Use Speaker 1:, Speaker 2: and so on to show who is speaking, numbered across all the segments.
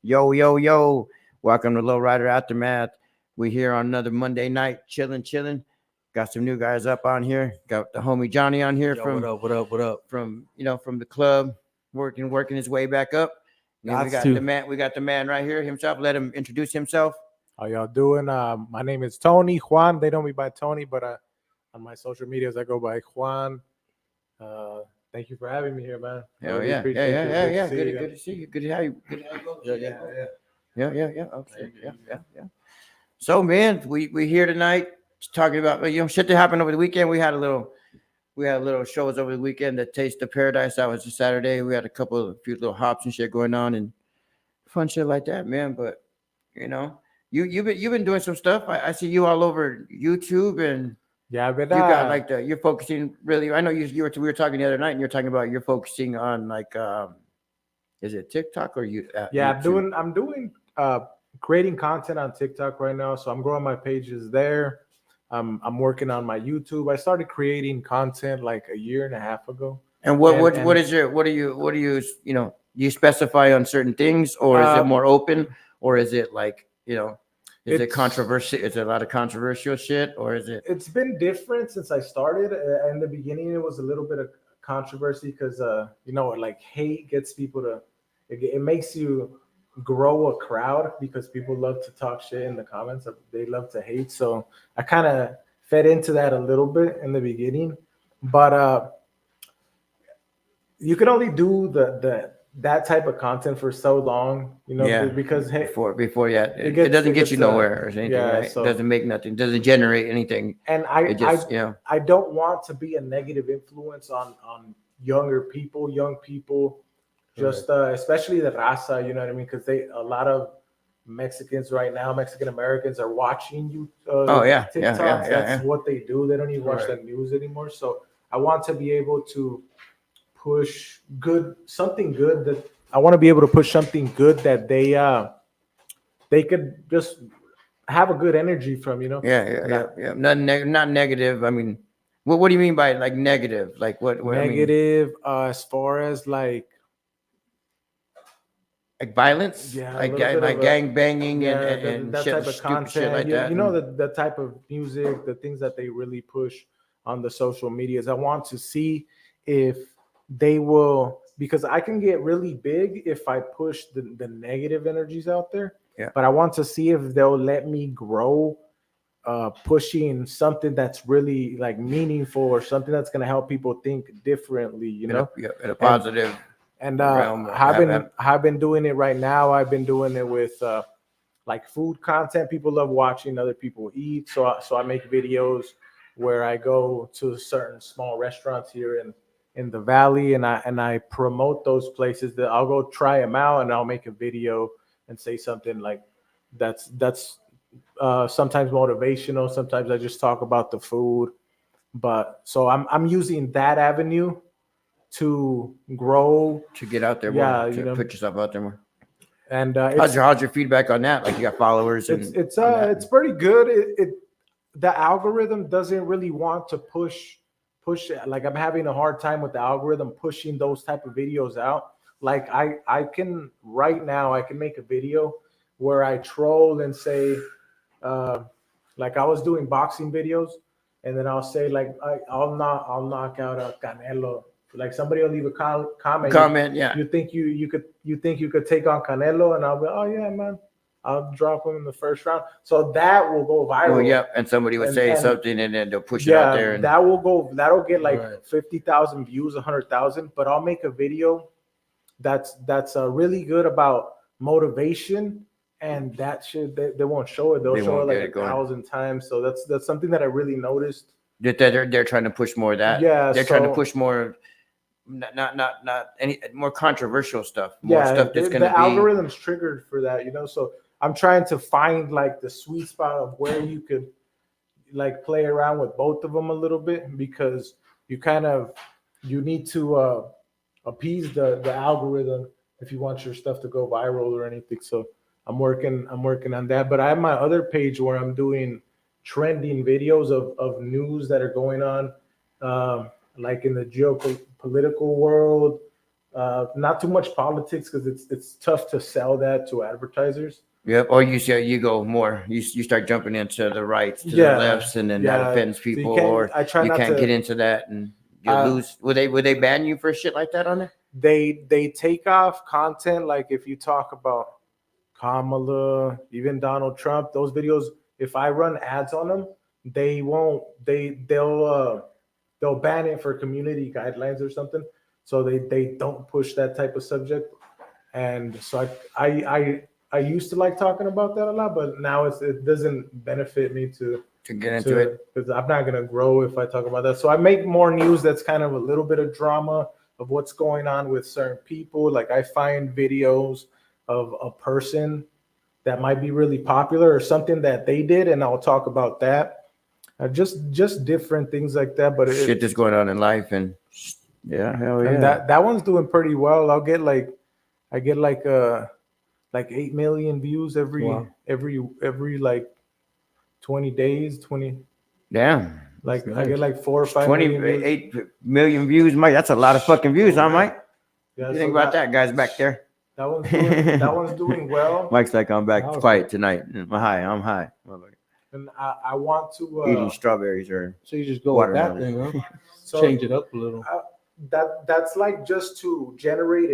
Speaker 1: Yo, yo, yo. Welcome to Lowrider Aftermath. We here on another Monday night, chilling. Got some new guys up on here. Got the homie Johnny on here.
Speaker 2: Yo, what up?
Speaker 1: From the club, working his way back up. And we got the man right here himself. Let him introduce himself.
Speaker 3: How y'all doing? My name is Tony Juan. They know me by Tony, but on my social medias I go by Juan. Thank you for having me here, man.
Speaker 1: Hell yeah. Good to see you. Good to have you. Yeah. Okay. Yeah. So, man, we here tonight talking about shit that happened over the weekend. We had a little shows over the weekend. The Taste of Paradise. That was a Saturday. We had a few little hops and shit going on and fun shit like that, man. But you've been doing some stuff. I see you all over YouTube and.
Speaker 3: Yeah, but
Speaker 1: you got you're focusing really. I know we were talking the other night, and you're talking about you're focusing on is it TikTok or you?
Speaker 3: Yeah,
Speaker 1: YouTube?
Speaker 3: I'm doing creating content on TikTok right now, so I'm growing my pages there. I'm working on my YouTube. I started creating content like a year and a half ago.
Speaker 1: And what do you specify on certain things, or is it more open, or is it Is it controversial? Is it a lot of controversial shit, or is it?
Speaker 3: It's been different since I started. In the beginning, it was a little bit of controversy because hate gets people to. It makes you grow a crowd because people love to talk shit in the comments. They love to hate. So I kind of fed into that a little bit in the beginning, but you can only do that type of content for so long, because
Speaker 1: before it doesn't get you nowhere or anything, right? So, it doesn't make nothing, doesn't generate anything.
Speaker 3: And I don't want to be a negative influence on young people, just especially the raza, you know what I mean? Because a lot of Mexicans right now, Mexican Americans are watching you. TikToks. That's what they do. They don't even watch the news anymore. So I want to be able to push something good that I want to be able to push something good that they could just have a good energy from,
Speaker 1: Yeah. Not negative. I mean, what do you mean by negative? Like what
Speaker 3: negative? As far as like
Speaker 1: violence, gang banging and
Speaker 3: that
Speaker 1: shit,
Speaker 3: type of content,
Speaker 1: shit like that.
Speaker 3: The type of music, the things that they really push on the social medias. I want to see if they will, because I can get really big if I push the negative energies out there.
Speaker 1: Yeah.
Speaker 3: But I want to see if they'll let me grow, pushing something that's really meaningful or something that's going to help people think differently, in
Speaker 1: a positive.
Speaker 3: And I've been doing it right now. I've been doing it with food content. People love watching other people eat. So I make videos where I go to certain small restaurants here in the valley, and I promote those places. That I'll go try them out, and I'll make a video and say something that's sometimes motivational. Sometimes I just talk about the food. But so I'm using that avenue to grow,
Speaker 1: to get out there more, put yourself out there more.
Speaker 3: And
Speaker 1: how's your feedback on that? Like, you got followers?
Speaker 3: It's pretty good. The algorithm doesn't really want to push. I'm having a hard time with the algorithm pushing those type of videos out. I can right now I can make a video where I troll and say, I was doing boxing videos, and then I'll say I'll knock out a Canelo like somebody will leave a comment.
Speaker 1: Comment, yeah.
Speaker 3: You think you could take on Canelo, and I'll be, oh yeah, man, I'll drop him in the first round. So that will go viral.
Speaker 1: Well, yep. And somebody would say something, and then they'll push it
Speaker 3: yeah,
Speaker 1: out there. And
Speaker 3: that'll get like
Speaker 2: Right.
Speaker 3: 50,000 views, 100,000. But I'll make a video that's really good about motivation, and that shit they won't show it. They'll show it like 1,000 times. So that's something that I really noticed.
Speaker 1: that they're trying to push more of that.
Speaker 3: Yeah,
Speaker 1: they're trying to push more. Not any more controversial stuff. More stuff that's going to be.
Speaker 3: The algorithm's triggered for that, you know. So I'm trying to find like the sweet spot of where you could like play around with both of them a little bit, because you need to appease the algorithm if you want your stuff to go viral or anything. So I'm working on that. But I have my other page where I'm doing trending videos of news that are going on, like in the geopolitical world. Not too much politics, because it's tough to sell that to advertisers.
Speaker 1: Yep. Or you go more. You start jumping into the rights, to the lefts, and then that offends people. So you can't get into that, and you lose. Would they ban you for shit like that on there?
Speaker 3: They take off content, like if you talk about Kamala, even Donald Trump, those videos. If I run ads on them, they won't. They'll ban it for community guidelines or something. So they don't push that type of subject. And so I used to like talking about that a lot, but now it doesn't benefit me to
Speaker 1: get into it,
Speaker 3: because I'm not gonna grow if I talk about that. So I make more news that's kind of a little bit of drama of what's going on with certain people. Like I find videos of a person that might be really popular or something that they did, and I'll talk about that. Just different things like that. But
Speaker 1: shit that's going on in life, and yeah, hell yeah.
Speaker 3: And that one's doing pretty well. I get like 8 million views every like 20 days, 20.
Speaker 1: Damn.
Speaker 3: Like I get like 4 or 5
Speaker 1: 28 million views, Mike. That's a lot of fucking views, huh, Mike?
Speaker 3: Yeah,
Speaker 1: you think about that, guys back there?
Speaker 3: That one's doing well.
Speaker 1: Mike's like, I'm back quiet tonight. I'm high.
Speaker 3: And I want to
Speaker 1: eating strawberries or
Speaker 2: so you just go with that thing, huh?
Speaker 3: So
Speaker 2: change it up a little.
Speaker 3: That's like just to generate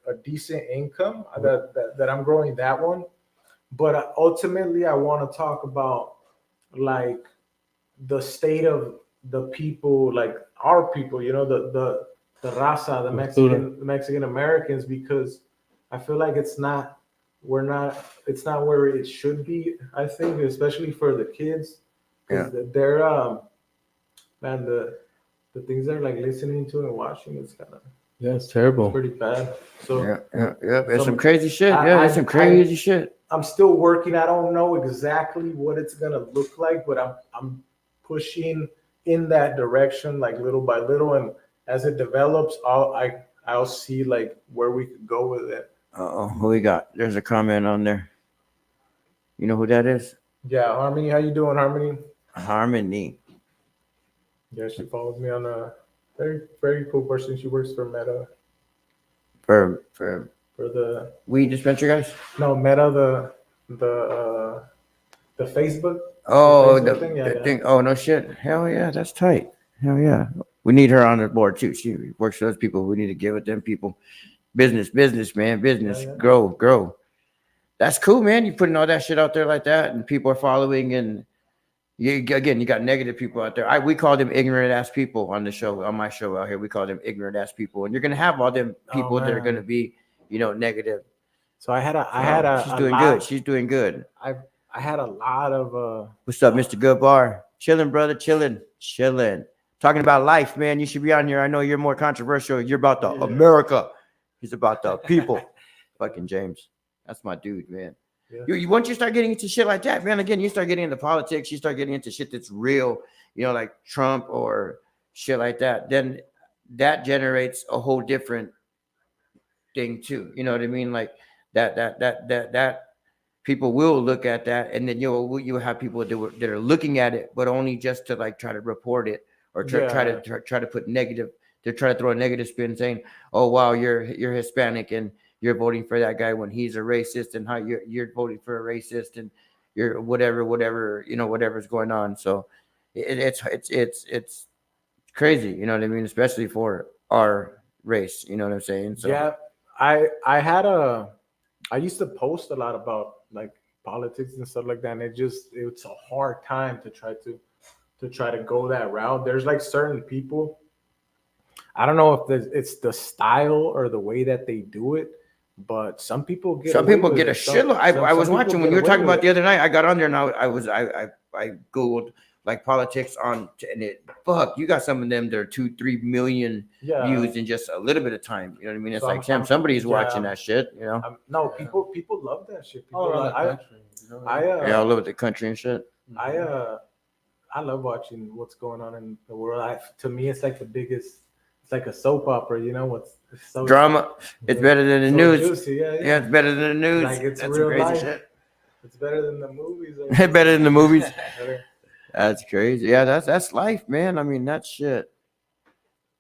Speaker 3: a decent income that I'm growing that one. But ultimately, I want to talk about like the state of the people, like our people, you know, the raza, the Mexican Americans, because I feel like it's not where it should be. I think, especially for the kids, because they're man, the things they're like listening to and watching, it's kind of
Speaker 2: it's terrible.
Speaker 3: It's pretty bad. So
Speaker 1: there's some crazy shit. There's some crazy shit.
Speaker 3: I'm still working. I don't know exactly what it's gonna look like, but I'm pushing in that direction, like little by little, and as it develops, I'll see like where we could go with it.
Speaker 1: Oh, who we got? There's a comment on there. You know who that is?
Speaker 3: Yeah, Harmony. How you doing, Harmony?
Speaker 1: Harmony.
Speaker 3: Yeah, she follows me on a very, very cool person. She works for Meta.
Speaker 1: For
Speaker 3: the
Speaker 1: weed dispenser guys?
Speaker 3: No, Meta, the Facebook.
Speaker 1: Oh,
Speaker 3: the thing. Yeah,
Speaker 1: thing. Oh, no shit. Hell yeah, that's tight. Hell yeah. We need her on the board too. She works for those people. We need to give it them people. Business, man. Business. Yeah. Grow. That's cool, man. You putting all that shit out there like that, and people are following, and you got negative people out there. We call them ignorant ass people on the show, on my show out here. We call them ignorant ass people, and you're gonna have all them people that are gonna be, negative.
Speaker 3: So I had
Speaker 1: she's doing good. She's doing good.
Speaker 3: I had a lot of
Speaker 1: what's up, Mr. Goodbar? Chilling, brother, chilling. Talking about life, man. You should be on here. I know you're more controversial. You're about the America. He's about the people. Fucking James. That's my dude, man. Yeah. You once you start getting into shit like that, man, again, you start getting into politics, you start getting into shit that's real, like Trump or shit like that, then that generates a whole different thing too. You know what I mean? Like that people will look at that, and then you'll have people that are looking at it, but only just to like try to report it or try to put negative. They're trying to throw a negative spin, saying, "Oh wow, you're Hispanic and you're voting for that guy when he's a racist, and how you're voting for a racist, and you're whatever, whatever's going on." So it's crazy, you know what I mean? Especially for our race. You know what I'm saying? So
Speaker 3: Yeah, I used to post a lot about like politics and stuff like that, and it's a hard time to try to go that route. There's like certain people. I don't know if it's the style or the way that they do it, but some people get
Speaker 1: some
Speaker 3: away
Speaker 1: people
Speaker 3: with
Speaker 1: get a
Speaker 3: it.
Speaker 1: shitload. I was
Speaker 3: Some people
Speaker 1: watching when
Speaker 3: get
Speaker 1: you were
Speaker 3: away
Speaker 1: talking
Speaker 3: with
Speaker 1: about the
Speaker 3: it.
Speaker 1: other night. I got on there and I googled like politics on and it fuck you got some of them that are 2-3 million
Speaker 3: Yeah.
Speaker 1: views in just a little bit of time. You know what I mean? It's
Speaker 3: So
Speaker 1: like Sam, somebody's watching that shit. You know?
Speaker 3: No,
Speaker 2: Yeah.
Speaker 3: people love that shit. People
Speaker 2: All around the
Speaker 3: love,
Speaker 2: country. You know what I
Speaker 3: I
Speaker 2: mean?
Speaker 1: Yeah, all over the country and shit.
Speaker 3: I love watching what's going on in the world. To me, it's like the biggest. It's like a soap opera. You know what's so
Speaker 1: Drama. It's better than the
Speaker 3: so
Speaker 1: news.
Speaker 3: juicy. Yeah,
Speaker 1: Yeah, it's better than the news.
Speaker 3: Like it's
Speaker 1: That's
Speaker 3: real
Speaker 1: some crazy
Speaker 3: life.
Speaker 1: shit.
Speaker 3: It's better than the movies.
Speaker 1: Better than the movies.
Speaker 3: Better.
Speaker 1: That's crazy. Yeah, that's life, man. I mean, that's shit.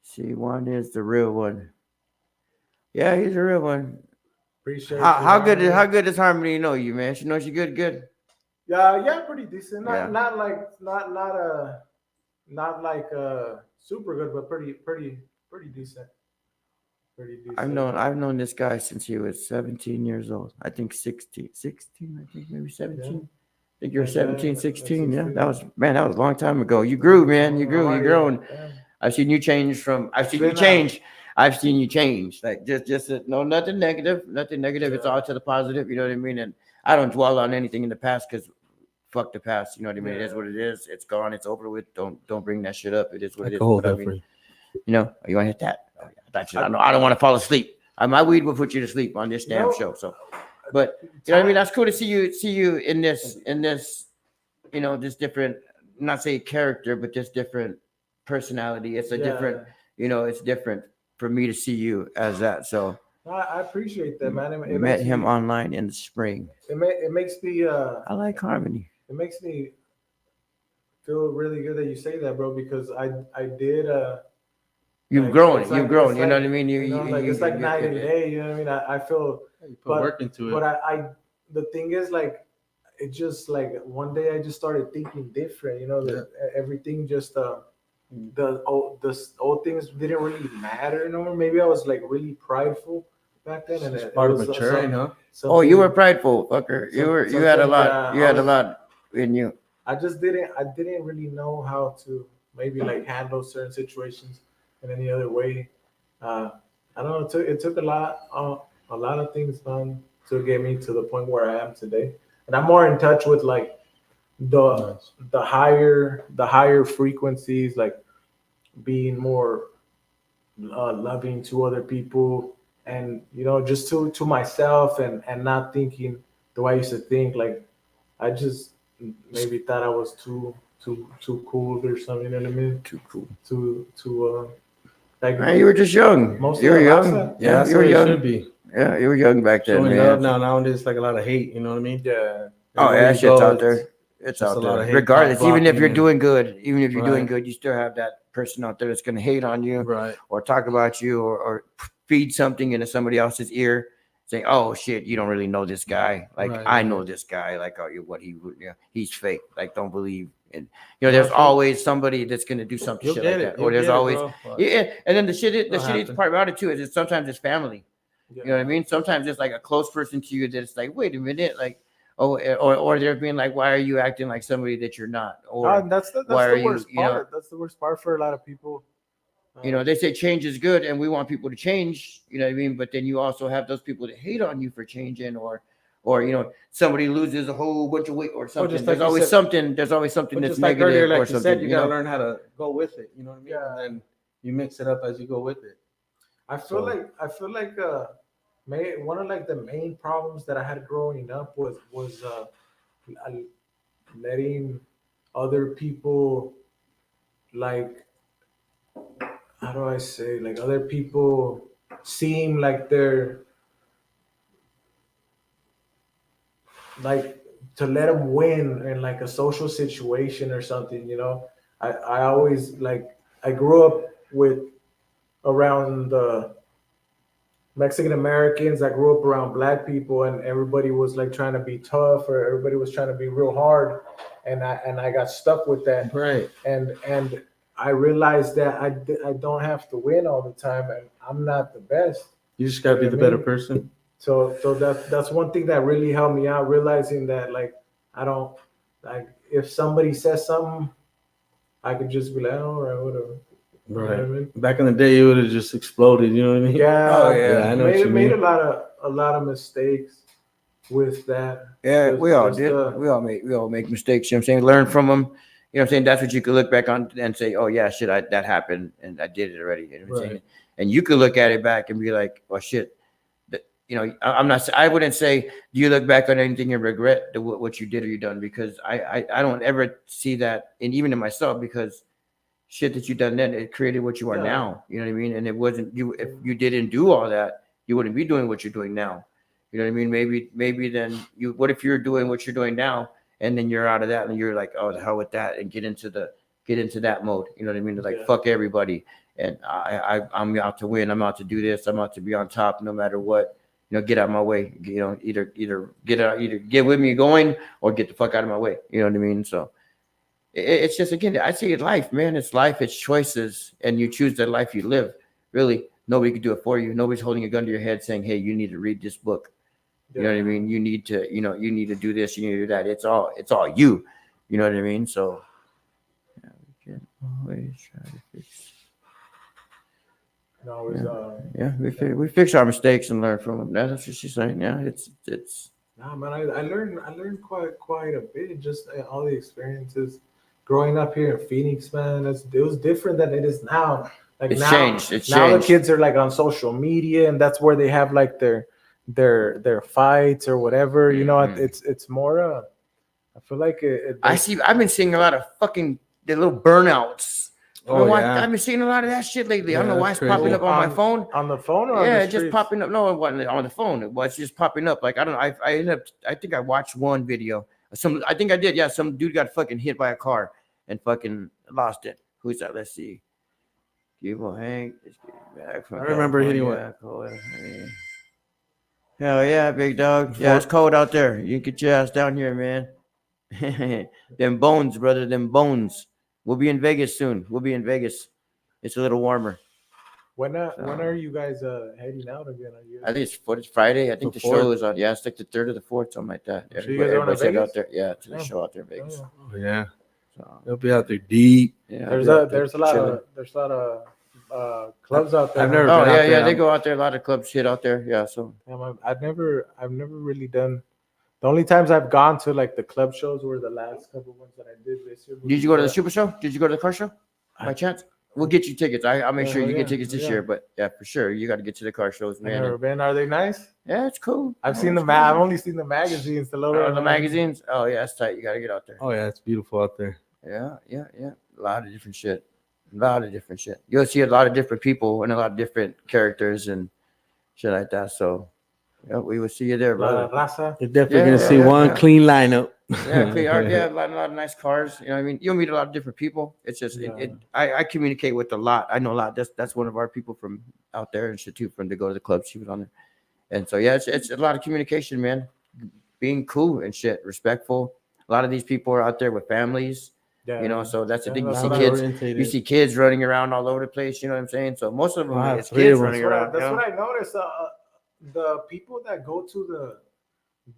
Speaker 1: See, one is the real one. Yeah, he's a real one.
Speaker 3: Appreciate
Speaker 1: How
Speaker 3: you,
Speaker 1: good
Speaker 3: Harmony.
Speaker 1: how good does Harmony know you, man? She knows you good.
Speaker 3: Yeah, pretty decent.
Speaker 1: Yeah.
Speaker 3: Not like super good, but pretty decent. Pretty decent.
Speaker 1: I've known this guy since he was 17 years old. I think 16, I think maybe 17.
Speaker 3: Yeah.
Speaker 1: I think you're
Speaker 3: Yeah,
Speaker 1: 17,
Speaker 3: yeah,
Speaker 1: 16. Yeah,
Speaker 3: 16.
Speaker 1: that was a long time ago. You grew, man. You grew.
Speaker 3: How are
Speaker 1: You
Speaker 3: you?
Speaker 1: grown.
Speaker 3: Damn.
Speaker 1: I've seen you change from. I've seen you
Speaker 3: Been,
Speaker 1: change. I've seen you change. Like no nothing negative. Nothing negative. It's
Speaker 3: Yeah.
Speaker 1: all to the positive. You know what I mean? And I don't dwell on anything in the past because fuck the past. You know what I mean? It is
Speaker 3: Yeah.
Speaker 1: what it is. It's gone. It's over with. Don't bring that shit up. It is what
Speaker 2: I
Speaker 1: it
Speaker 2: can
Speaker 1: is.
Speaker 2: hold
Speaker 1: But I
Speaker 2: that
Speaker 1: mean,
Speaker 2: for you.
Speaker 1: you know, you want to hit that? Oh, yeah, that's it. I don't want to fall asleep. My weed will put you to sleep on this damn
Speaker 3: No.
Speaker 1: show. So, but you know what I mean? That's cool to see you in this, you know, this different, not say character, but just different personality. It's a different, you know, it's different for me to see you as that. So
Speaker 3: I appreciate that, man.
Speaker 1: we met him online in the spring.
Speaker 3: It makes me
Speaker 1: I like Harmony.
Speaker 3: it makes me feel really good that you say that, bro, because I did
Speaker 1: You've
Speaker 3: like,
Speaker 1: grown.
Speaker 3: it's
Speaker 1: You've
Speaker 3: like-
Speaker 1: grown.
Speaker 3: it's
Speaker 1: You know
Speaker 3: like-
Speaker 1: what I mean?
Speaker 3: it's like night and day. You know what I mean? I feel,
Speaker 2: You put
Speaker 3: but
Speaker 2: work into it.
Speaker 3: but I the thing is like it just like one day I just started thinking different. You know, that everything just the old things didn't really matter no more. Maybe I was like really prideful back then, and
Speaker 2: It's
Speaker 3: it
Speaker 2: part of
Speaker 3: was
Speaker 2: maturing, huh?
Speaker 1: Oh, you
Speaker 3: something-
Speaker 1: were prideful, fucker. You had a
Speaker 3: something,
Speaker 1: lot. You had a
Speaker 3: I was-
Speaker 1: lot in you.
Speaker 3: I didn't really know how to maybe like handle certain situations in any other way. I don't know. It took a lot of things done to get me to the point where I am today, and I'm more in touch with like the
Speaker 2: Nice.
Speaker 3: the higher frequencies, like being more loving to other people, and you know, just to myself, and not thinking the way I used to think. Like I just maybe thought I was too cool or something. You know what I mean?
Speaker 1: Too cool.
Speaker 3: Like
Speaker 1: Man, you were just young.
Speaker 3: Most
Speaker 1: You were
Speaker 3: of the
Speaker 1: young.
Speaker 3: Rasta-
Speaker 1: Yeah,
Speaker 2: That's
Speaker 1: you
Speaker 2: the
Speaker 1: were
Speaker 2: way it
Speaker 1: young.
Speaker 2: should be.
Speaker 1: Yeah, you were young back then,
Speaker 2: Showing
Speaker 1: man.
Speaker 2: love nowadays it's like a lot of hate. You know what I mean?
Speaker 3: yeah.
Speaker 1: Oh,
Speaker 2: Everywhere
Speaker 1: yeah, that
Speaker 2: you
Speaker 1: shit's
Speaker 2: go,
Speaker 1: out there. It's
Speaker 2: just
Speaker 1: out
Speaker 2: a lot
Speaker 1: there.
Speaker 2: of hate,
Speaker 1: Regardless, even if
Speaker 2: blocking
Speaker 1: you're
Speaker 2: and-
Speaker 1: doing good,
Speaker 2: Right.
Speaker 1: you still have that person out there that's going to hate on you
Speaker 2: Right.
Speaker 1: or talk about you or feed something into somebody else's ear, saying, "Oh shit, you don't really know this guy. Like
Speaker 2: Right,
Speaker 1: I
Speaker 2: right.
Speaker 1: know this guy. Like what he would. Yeah, he's fake. Like don't believe." And you know, there's always somebody that's going to do something
Speaker 2: You'll
Speaker 1: shit
Speaker 2: get
Speaker 1: like
Speaker 2: it.
Speaker 1: that.
Speaker 2: You'll
Speaker 1: Or there's
Speaker 2: get it,
Speaker 1: always
Speaker 2: bro. But
Speaker 1: yeah. And then the
Speaker 2: It'll
Speaker 1: shitty
Speaker 2: happen.
Speaker 1: part about it too is that sometimes it's family.
Speaker 3: Yeah.
Speaker 1: You know what I mean? Sometimes it's like a close person to you that's like, wait a minute, like, oh, or they're being like, why are you acting like somebody that you're not? Or
Speaker 3: That's
Speaker 1: why are
Speaker 3: the
Speaker 1: you,
Speaker 3: worst
Speaker 1: you know-
Speaker 3: part. That's the worst part for a lot of people.
Speaker 1: you know, they say change is good and we want people to change, you know what I mean? But then you also have those people that hate on you for changing or you know, somebody loses a whole bunch of weight or something.
Speaker 2: just
Speaker 1: There's
Speaker 2: like you
Speaker 1: always
Speaker 2: said-
Speaker 1: something that's
Speaker 2: But
Speaker 1: that's
Speaker 2: just like
Speaker 1: negative
Speaker 2: earlier,
Speaker 1: or
Speaker 2: like you
Speaker 1: something.
Speaker 2: said, you gotta
Speaker 1: know?
Speaker 2: learn how to go with it. You know what I mean?
Speaker 3: Yeah.
Speaker 2: And then you mix it up as you go with it.
Speaker 3: I feel
Speaker 2: So-
Speaker 3: like one of like the main problems that I had growing up was letting other people, like, how do I say, like other people seem like they're like, to let them win in like a social situation or something. You know, I always like, I grew up with around the Mexican Americans. I grew up around black people, and everybody was like trying to be tough, or everybody was trying to be real hard, and I got stuck with that.
Speaker 2: Right.
Speaker 3: And I realized that I don't have to win all the time, and I'm not the best.
Speaker 2: You just gotta be the better person.
Speaker 3: So that's one thing that really helped me out, realizing that like I don't like if somebody says something, I could just be like, all right, whatever. You know what I mean?
Speaker 2: Back in the day, you would have just exploded. You know what I mean?
Speaker 3: Yeah,
Speaker 1: Oh, yeah.
Speaker 2: I know what you
Speaker 3: made
Speaker 2: mean.
Speaker 3: a lot of mistakes with that.
Speaker 1: Yeah,
Speaker 3: Just-
Speaker 1: we all
Speaker 3: just,
Speaker 1: did. We all make mistakes. You know what I'm saying? Learn from them. You know what I'm saying? That's what you could look back on and say, oh yeah, shit, that happened and I did it already. You know what I'm saying?
Speaker 3: Right.
Speaker 1: And you could look at it back and be like, oh shit. You know, I'm not. I wouldn't say, do you look back on anything and regret what you did or you done? Because I don't ever see that, and even in myself, because shit that you done then, it created what you are
Speaker 3: Yeah.
Speaker 1: now. You know what I mean? And it wasn't you. If you didn't do all that, you wouldn't be doing what you're doing now. You know what I mean? Maybe then you. What if you're doing what you're doing now, and then you're out of that, and you're like, oh, the hell with that, and get into that mode. You know what I mean? Like
Speaker 3: Yeah.
Speaker 1: fuck everybody, and I'm out to win. I'm out to do this. I'm out to be on top, no matter what. You know, get out of my way. You know, either get with me going or get the fuck out of my way. You know what I mean? So it's just, again, I say it's life, man. It's life. It's choices, and you choose the life you live. Really, nobody can do it for you. Nobody's holding a gun to your head saying, "Hey, you need to read this book." You know what I mean? You need to, you need to do this. You need to do that. It's all you. You know what I mean? So yeah, we can always try to fix. Yeah, we fix our mistakes and learn from them. That's what she's saying. Yeah, it's.
Speaker 3: Nah, man, I learned quite a bit. Just all the experiences growing up here in Phoenix, man. It was different than it is now. Like
Speaker 1: It's
Speaker 3: now,
Speaker 1: changed. It's
Speaker 3: now
Speaker 1: changed.
Speaker 3: the kids are like on social media, and that's where they have like their fights or whatever. You know,
Speaker 1: Mhm.
Speaker 3: it's more. I feel like
Speaker 1: I've been seeing a lot of fucking the little burnouts.
Speaker 2: Oh, yeah.
Speaker 1: I've been seeing a lot of that shit lately. I don't know
Speaker 2: Yeah,
Speaker 1: why
Speaker 2: that's
Speaker 1: it's popping
Speaker 2: crazy.
Speaker 1: up on my phone.
Speaker 3: on the phone or on
Speaker 1: Yeah,
Speaker 3: the
Speaker 1: it's just
Speaker 3: streets?
Speaker 1: popping up. No, it wasn't on the phone. It was just popping up. Like I don't know. I ended up. I think I watched one video. I think I did. Yeah, some dude got fucking hit by a car and fucking lost it. Who's that? Let's see. People Hank. Back from
Speaker 2: I remember hitting
Speaker 1: California. Hell yeah, big dog. Yeah, it's cold out there. You can get your ass down here, man. Them bones, brother. Them bones. We'll be in Vegas soon. We'll be in Vegas. It's a little warmer.
Speaker 3: When are you guys heading out again?
Speaker 1: I think it's Friday. I think the show
Speaker 2: fourth.
Speaker 1: is on. Yeah, it's like the 3rd or the 4th, something like that.
Speaker 3: So you guys are going to
Speaker 1: Everybody's headed
Speaker 3: Vegas?
Speaker 1: out there. Yeah, to the
Speaker 3: Yeah.
Speaker 1: show out there in Vegas.
Speaker 3: Oh,
Speaker 2: Oh, yeah.
Speaker 1: So,
Speaker 2: They'll be out there deep.
Speaker 1: yeah,
Speaker 3: There's
Speaker 1: I'll be out
Speaker 3: there's a
Speaker 1: there
Speaker 3: lot
Speaker 1: chilling.
Speaker 3: of clubs out there.
Speaker 2: I've never
Speaker 1: Oh
Speaker 2: been out
Speaker 1: yeah,
Speaker 2: there.
Speaker 1: they go out there. A lot of clubs hit out there. Yeah, so
Speaker 3: I've never really done. The only times I've gone to like the club shows were the last couple ones that I did this year.
Speaker 1: did you go to the Super Show? Did you go to the car show? By chance? We'll get you tickets. I'll make sure you get tickets this year. But yeah, for sure, you got to get to the car shows,
Speaker 3: I've
Speaker 1: man.
Speaker 3: never been. Are they nice?
Speaker 1: Yeah, it's cool.
Speaker 3: I've
Speaker 1: Yeah,
Speaker 3: seen
Speaker 1: it's
Speaker 3: the I've only seen the magazines.
Speaker 1: cool. The magazines. Oh yeah, it's tight. You got to get out there.
Speaker 2: Oh, yeah. It's beautiful out there.
Speaker 1: Yeah. A lot of different shit. You'll see a lot of different people and a lot of different characters and shit like that. So, yeah, we will see you there, brother.
Speaker 3: Raza.
Speaker 2: You're definitely
Speaker 1: Yeah,
Speaker 2: going to see
Speaker 1: yeah,
Speaker 2: one
Speaker 1: yeah.
Speaker 2: clean lineup.
Speaker 1: Yeah, clean art. Yeah, a lot of nice cars. You know what I mean? You'll meet a lot of different people. It's just, I communicate with a lot. I know a lot. That's one of our people from out there and shit too, from to go to the club. She was on there. And so, yeah, it's a lot of communication, man. Being cool and shit, respectful. A lot of these people are out there with families.
Speaker 3: Yeah.
Speaker 1: You know, so that's the thing. You
Speaker 3: that's
Speaker 1: see
Speaker 3: what
Speaker 1: kids, you see kids running around all over the place. You know what I'm saying? So most of them,
Speaker 2: Wow,
Speaker 1: it's
Speaker 2: three
Speaker 1: kids
Speaker 2: of them.
Speaker 1: running around.
Speaker 3: That's
Speaker 1: you know?
Speaker 3: what I noticed. The people that go to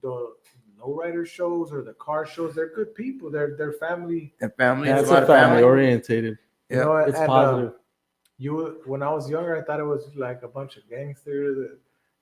Speaker 3: the lowrider shows or the car shows, they're good people. They're family.
Speaker 1: And family,
Speaker 2: Yeah,
Speaker 1: it's
Speaker 2: it's
Speaker 1: a lot
Speaker 2: a
Speaker 1: of family.
Speaker 2: family orientated.
Speaker 3: You know,
Speaker 2: It's
Speaker 3: and,
Speaker 2: positive.
Speaker 3: when I was younger, I thought it was like a bunch of gangsters.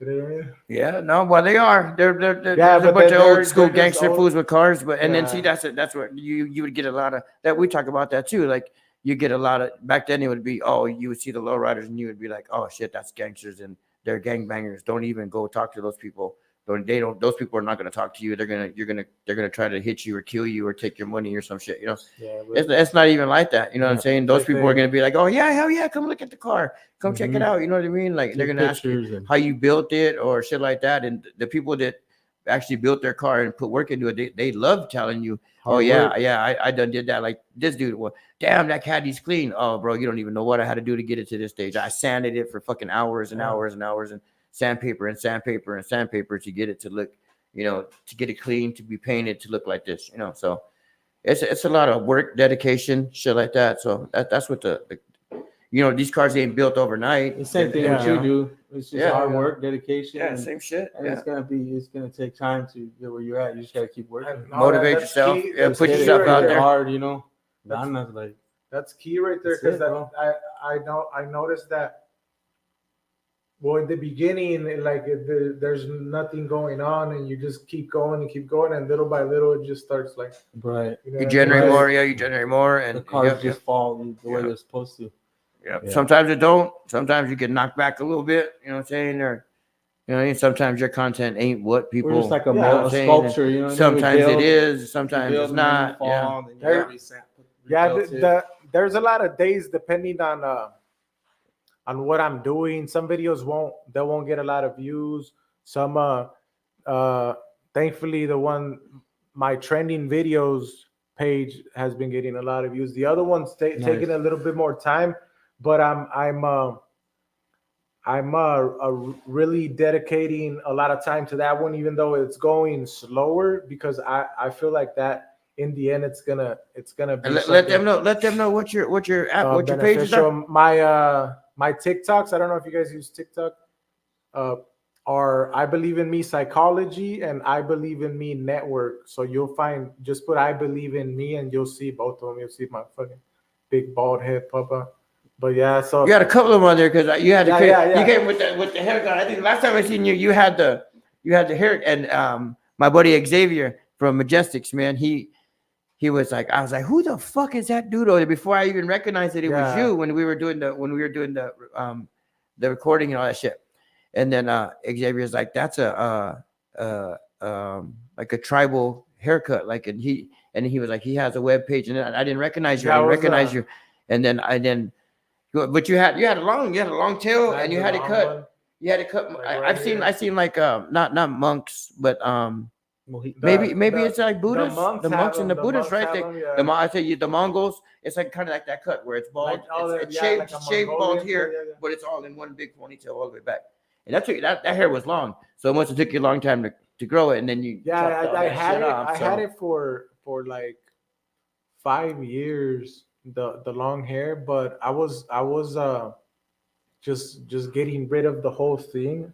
Speaker 3: You know what I mean?
Speaker 1: Yeah, no, well they are. They're
Speaker 3: Yeah,
Speaker 1: there's a
Speaker 3: but
Speaker 1: bunch of
Speaker 3: they're
Speaker 1: old school
Speaker 3: just
Speaker 1: gangster
Speaker 3: old-
Speaker 1: fools with cars, but and then see
Speaker 3: Yeah.
Speaker 1: that's what you would get a lot of that. We talk about that too. Like you get a lot of back then it would be you would see the lowriders and you would be like, oh shit, that's gangsters and they're gangbangers. Don't even go talk to those people. Those people are not gonna talk to you. They're gonna try to hit you or kill you or take your money or some shit. You know,
Speaker 3: Yeah,
Speaker 1: it's not even like that. You know what I'm
Speaker 3: Yeah,
Speaker 1: saying? Those
Speaker 3: like
Speaker 1: people are
Speaker 3: they-
Speaker 1: gonna be like, oh yeah, hell yeah, come look at the car, come check it
Speaker 2: Mhm.
Speaker 1: out. You know what I mean? Like they're
Speaker 2: Take
Speaker 1: gonna ask you
Speaker 2: pictures and-
Speaker 1: how you built it or shit like that. And the people that actually built their car and put work into it, they love telling you, oh
Speaker 2: Hard
Speaker 1: yeah,
Speaker 2: work.
Speaker 1: yeah, I done did that. Like this dude, well, damn, that caddy's clean. Oh, bro, you don't even know what I had to do to get it to this stage. I sanded it for fucking hours and
Speaker 3: Yeah.
Speaker 1: hours and hours and sandpaper to get it to look, to get it clean, to be painted, to look like this, So it's a lot of work, dedication, shit like that. So that's what these cars ain't built overnight.
Speaker 2: The same thing what you do. It's just hard work, dedication.
Speaker 1: Yeah, same shit.
Speaker 2: And it's gonna take time to get where you're at. You just gotta keep working.
Speaker 1: Motivate yourself.
Speaker 3: Key.
Speaker 1: Yeah, put yourself out there.
Speaker 2: Hard, like
Speaker 3: that's key right there, because I noticed that. Well, in the beginning, there's nothing going on, and you just keep going, and little by little, it just starts like.
Speaker 2: Right.
Speaker 1: You generate more, you generate more, and
Speaker 2: the cars just fall the way they're supposed to.
Speaker 1: Yeah. Sometimes it don't. Sometimes you get knocked back a little bit. You know what I'm saying? Or, sometimes your content ain't what people.
Speaker 2: We're just like a sculpture. You know.
Speaker 1: Sometimes it is. Sometimes it's not.
Speaker 3: There's a lot of days depending on what I'm doing. Some videos won't get a lot of views. Some thankfully my trending videos page has been getting a lot of views. The other one's taking a little bit more time, but I'm really dedicating a lot of time to that one, even though it's going slower, because I feel like that in the end it's gonna be.
Speaker 1: Let them know what your page is.
Speaker 3: My TikToks, I don't know if you guys use TikTok, are I Believe in Me Psychology and I Believe in Me Network. So you'll just put I Believe in Me and you'll see both of them. You'll see my fucking big bald head pop up. But yeah, so
Speaker 1: you got a couple of them on there because you had you came with the haircut. I think last time I seen you had the hair, and my buddy Xavier from Majestics, man, he was like, I was like, who the fuck is that dude over there? Before I even recognized that it was you when we were doing the recording and all that shit. And then Xavier's like, that's a like a tribal haircut, like, and he was like, he has a web page, and I didn't recognize you. You, and then, but you had a long tail, and you had it cut. You had it cut. I've seen like not monks, but maybe it's like Buddhists, the monks and the Buddhists, right? I say the Mongols. It's like kind of like that cut where it's bald. It's shaved bald here, but it's all in one big ponytail all the way back. And that hair was long, so it must have took you a long time to grow it, and then you. Yeah,
Speaker 3: I had it for like 5 years, the long hair, but I was just getting rid of the whole thing.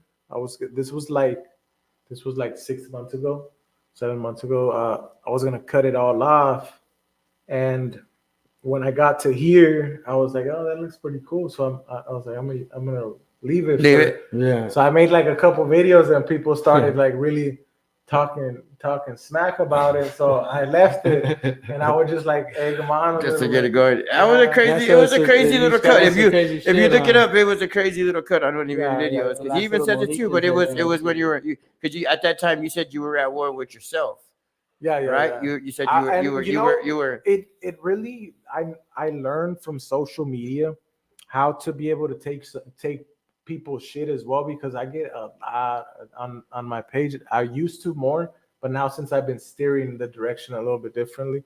Speaker 3: This was like 6 months ago, 7 months ago. I was gonna cut it all off, and when I got to here, I was like, oh, that looks pretty cool. So I was like, I'm gonna leave it.
Speaker 2: Yeah.
Speaker 3: So I made like a couple videos, and people started like really talking smack about it. So I left it, and I would just like egg them on
Speaker 1: just to get it going. It was a crazy little cut. If you look it up, it was a crazy little cut on one of your videos. Because he even said it too, but it was when you at that time you said you were at war with yourself.
Speaker 3: Yeah,
Speaker 1: right.
Speaker 3: Yeah.
Speaker 1: You said you were.
Speaker 3: It really I learned from social media how to be able to take people's shit as well, because I get on my page. I used to more, but now since I've been steering the direction a little bit differently,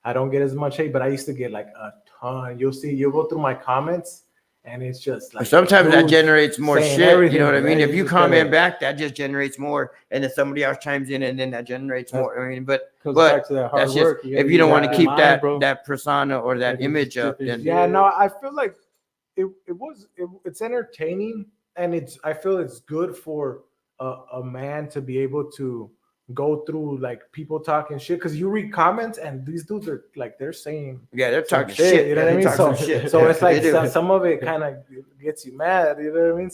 Speaker 3: I don't get as much hate. But I used to get like a ton. You'll go through my comments, and it's just like
Speaker 1: sometimes that generates more shit. You know what I mean? If you comment back, that just generates more, and then somebody else chimes in, and then that generates more. I mean, but
Speaker 2: back to that hard work.
Speaker 1: If you don't want to keep that persona or that image up, then
Speaker 3: no, I feel like it's entertaining, and I feel it's good for a man to be able to go through like people talking shit, because you read comments and these dudes are like, they're saying
Speaker 1: they're talking shit.
Speaker 3: You know what I mean? So it's like some of it kind of gets you mad. You know what I mean?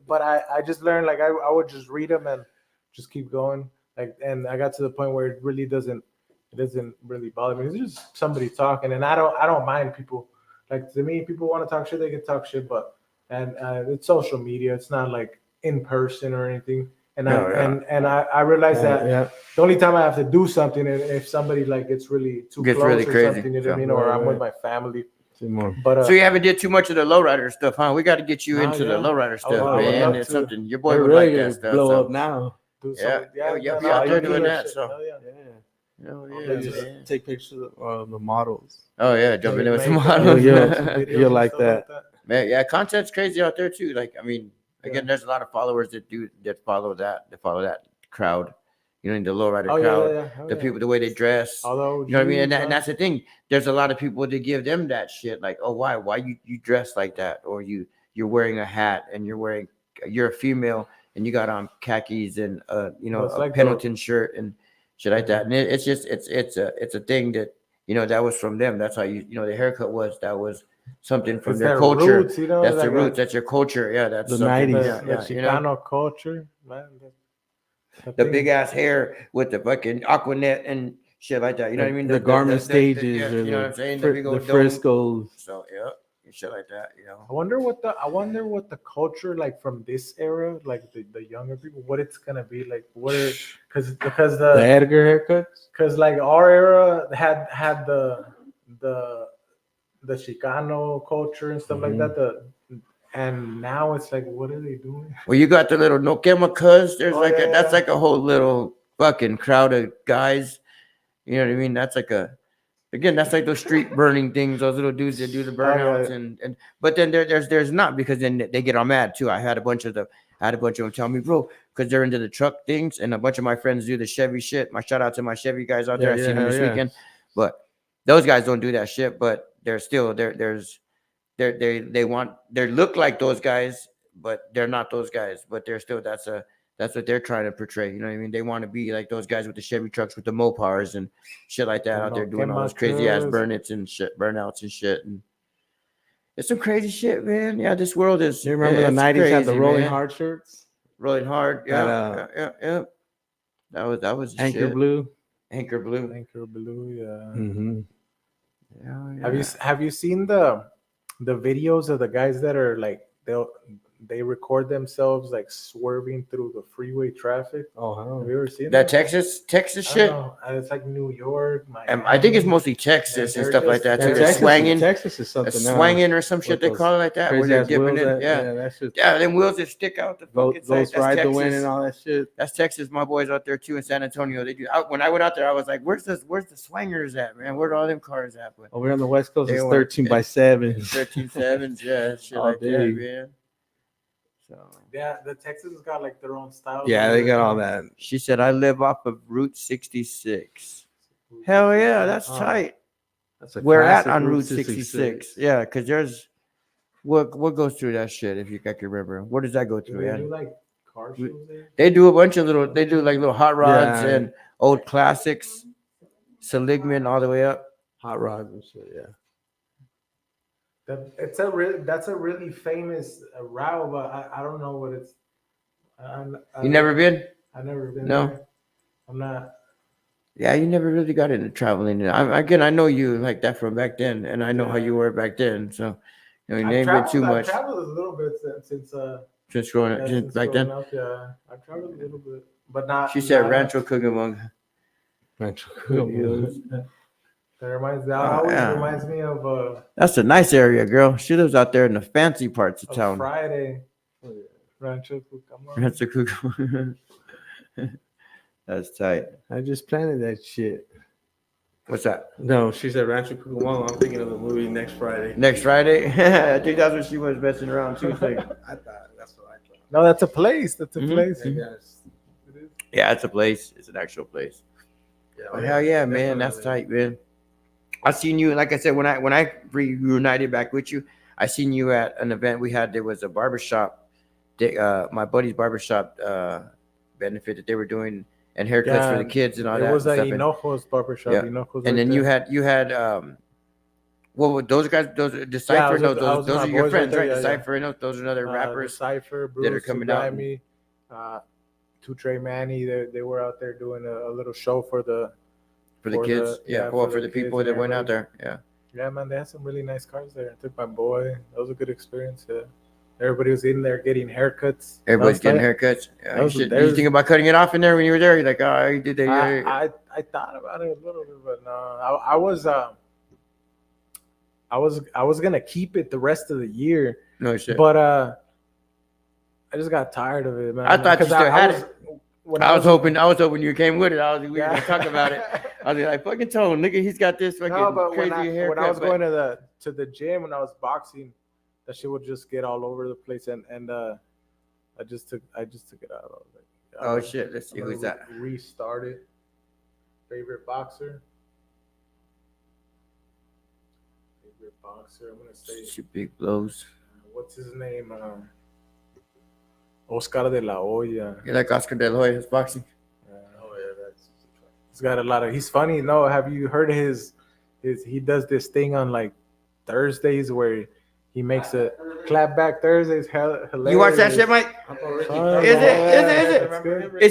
Speaker 3: But I just learned, like, I would just read them and just keep going. Like, and I got to the point where it really doesn't really bother me. It's just somebody talking, and I don't mind people. Like, to me, people want to talk shit, they can talk shit, but it's social media. It's not like in person or anything. And I realized that the only time I have to do something is if somebody like gets really close
Speaker 1: really
Speaker 3: or
Speaker 1: crazy.
Speaker 3: something, you know what I mean, or I'm with my family.
Speaker 1: But so you haven't did too much of the lowrider stuff, huh? We got to get you into the lowrider stuff, man. It's something your boy would like that stuff.
Speaker 2: Blow up now.
Speaker 1: Be out there doing that. So
Speaker 2: take pictures of the models.
Speaker 1: Oh yeah, jumping in with some models.
Speaker 2: You're like that,
Speaker 1: man. Yeah, content's crazy out there too. Like, I mean, again, there's a lot of followers that follow that crowd, You know, the lowrider
Speaker 3: Oh,
Speaker 1: crowd,
Speaker 3: yeah. Oh,
Speaker 1: the
Speaker 3: yeah.
Speaker 1: people, the way they dress.
Speaker 3: Although,
Speaker 1: You know what I mean? And that's the thing. There's a lot of people that give them that shit. Like, oh, why you dress like that? Or you're wearing a hat and you're a female and you got on khakis and you know,
Speaker 3: Well, it's
Speaker 1: a
Speaker 3: like
Speaker 1: Pendleton shirt and shit like
Speaker 3: Yeah.
Speaker 1: that. And it's just it's a thing that, you know, that was from them. That's how you know the haircut that was something from
Speaker 3: It's
Speaker 1: their
Speaker 3: their
Speaker 1: culture.
Speaker 3: roots, you know,
Speaker 1: That's their
Speaker 3: like
Speaker 1: roots. That's your culture. Yeah, that's
Speaker 2: The
Speaker 1: something.
Speaker 2: 90s.
Speaker 3: the
Speaker 1: You know,
Speaker 3: Chicano culture, man.
Speaker 1: the big ass hair with the fucking Aquanet and shit like that. You know what I mean?
Speaker 2: The garment stages
Speaker 1: yeah,
Speaker 2: or
Speaker 1: you know what I'm saying? The big
Speaker 2: the
Speaker 1: old dome.
Speaker 2: frescoes.
Speaker 1: So yeah, shit like that. You know.
Speaker 3: I wonder what the culture like from this era, like the younger people, what it's gonna be like. What are because
Speaker 2: The Edgar haircuts.
Speaker 3: because like our era had the Chicano culture and stuff like that. And now it's like, what are they doing?
Speaker 1: Well, you got the little no quema cuz there's
Speaker 3: Oh,
Speaker 1: like
Speaker 3: yeah,
Speaker 1: that's
Speaker 3: yeah.
Speaker 1: like a whole little fucking crowd of guys. You know what I mean? That's like that's like those street burning things, those little dudes that do the burnouts and but then there's not, because then they get all mad too. I had a bunch of them tell me, bro, because they're into the truck things, and a bunch of my friends do the Chevy shit. My shout out to my Chevy guys out there. I seen them this weekend. But those guys don't do that shit, but they're still they look like those guys, but they're not those guys. But they're still that's what they're trying to portray. You know what I mean? They want to be like those guys with the Chevy trucks with the Mopars and shit like that out there doing all those crazy ass burnouts and shit. And it's some crazy shit, man. Yeah, this world is.
Speaker 2: You remember the 90s had the Rolling Hard shirts?
Speaker 1: Rolling Hard, yeah. That was
Speaker 2: Anchor Blue.
Speaker 1: Anchor Blue,
Speaker 3: yeah.
Speaker 2: Mm-hmm.
Speaker 1: Yeah.
Speaker 3: Have you seen the videos of the guys that are like they record themselves like swerving through the freeway traffic?
Speaker 2: Oh,
Speaker 3: have you ever seen
Speaker 1: that Texas shit?
Speaker 3: It's like New York, Miami.
Speaker 1: I think it's mostly Texas and stuff like that too. They're swanging.
Speaker 2: Texas is something.
Speaker 1: Swanging or some shit they call it like that, where they're dipping it. Yeah, them wheels that stick out the fucking side.
Speaker 2: Those ride the wind and all that shit.
Speaker 1: That's Texas. My boys out there too in San Antonio. They do. When I went out there, I was like, "Where's the swangers at, man? Where are all them cars at?" But
Speaker 2: over on the West Coast, it's 13x7.
Speaker 1: 13.7s, yeah, shit like that, man. So
Speaker 3: yeah, the Texans got like their own style.
Speaker 2: Yeah, they got all that.
Speaker 1: She said, "I live off of Route 66." Hell yeah, that's tight. We're at on Route 66. Yeah, because there's what goes through that shit, if you can remember. What does that go through?
Speaker 3: They do like car shows there?
Speaker 1: They do a bunch of little. They do like little hot rods and old classics, Seligman all the way up.
Speaker 2: Hot rods and shit. Yeah.
Speaker 3: That's a really famous route, but I don't know what it's.
Speaker 1: You never been?
Speaker 3: I've never been.
Speaker 1: No,
Speaker 3: there. I'm not.
Speaker 1: Yeah, you never really got into traveling. I know you like that from back then, and I know how you were back then. So, you know, you ain't been too much.
Speaker 3: I've traveled a little bit since
Speaker 1: growing up, since back then.
Speaker 3: Yeah, I've traveled a little bit, but not.
Speaker 1: She said Rancho Cucamonga.
Speaker 2: Rancho Cucamonga.
Speaker 3: That reminds me of.
Speaker 1: That's a nice area, girl. She lives out there in the fancy parts of town.
Speaker 3: Friday. Rancho Cucamonga.
Speaker 1: Rancho Cucamonga. That's tight.
Speaker 2: I just planted that shit.
Speaker 1: What's that?
Speaker 2: No, she said Rancho Cucamonga. I'm thinking of the movie Next Friday.
Speaker 1: Next Friday? I think that's what she was messing around too.
Speaker 2: I thought that's what I thought.
Speaker 3: No, that's a place. That's a place.
Speaker 1: Yeah, it's a place. It's an actual place. Yeah, hell yeah, man. That's tight, man. I seen you, like I said, when I reunited back with you, I seen you at an event we had. There was a barbershop, my buddy's barbershop benefit that they were doing, and haircuts for the kids and all that.
Speaker 3: It was like Hinojo's barbershop.
Speaker 1: Yeah. And then you had well, those guys, Decipher, those are your friends, right? Decipher, those are other rappers
Speaker 3: Decipher, Bruce,
Speaker 1: that are coming out.
Speaker 3: Two Trey Manny, they were out there doing a little show for the
Speaker 1: kids, for the people that went out there,
Speaker 3: yeah, man, they had some really nice cars there. I took my boy. That was a good experience. Yeah, everybody was in there getting haircuts.
Speaker 1: Everybody's getting haircuts. Yeah, did you think about cutting it off in there when you were there? You're like, oh, you did that.
Speaker 3: I thought about it a little bit, but no, I was gonna keep it the rest of the year.
Speaker 1: No shit.
Speaker 3: But I just got tired of it, man.
Speaker 1: I thought you still had it. I was hoping you came with it. We were gonna talk about it. I was like, fucking Tone, nigga, he's got this fucking crazy haircut.
Speaker 3: When I was going to the gym, when I was boxing, that shit would just get all over the place, and I just took it out. I was like,
Speaker 1: Oh shit! Let's see
Speaker 3: I'm
Speaker 1: who's
Speaker 3: gonna
Speaker 1: that.
Speaker 3: Restart it. Favorite boxer. Favorite boxer. I'm gonna say.
Speaker 1: Shoot big blows.
Speaker 3: What's his name? Oscar de la Hoya.
Speaker 1: You like Oscar De La Hoya's boxing?
Speaker 3: Oh yeah, that's. He's got a lot of. He's funny. No, have you heard of his? He does this thing on like Thursdays where he makes a clapback Thursdays. Hilarious.
Speaker 1: You watch that shit, Mike?
Speaker 3: Oh,
Speaker 1: Is it?
Speaker 3: that's good.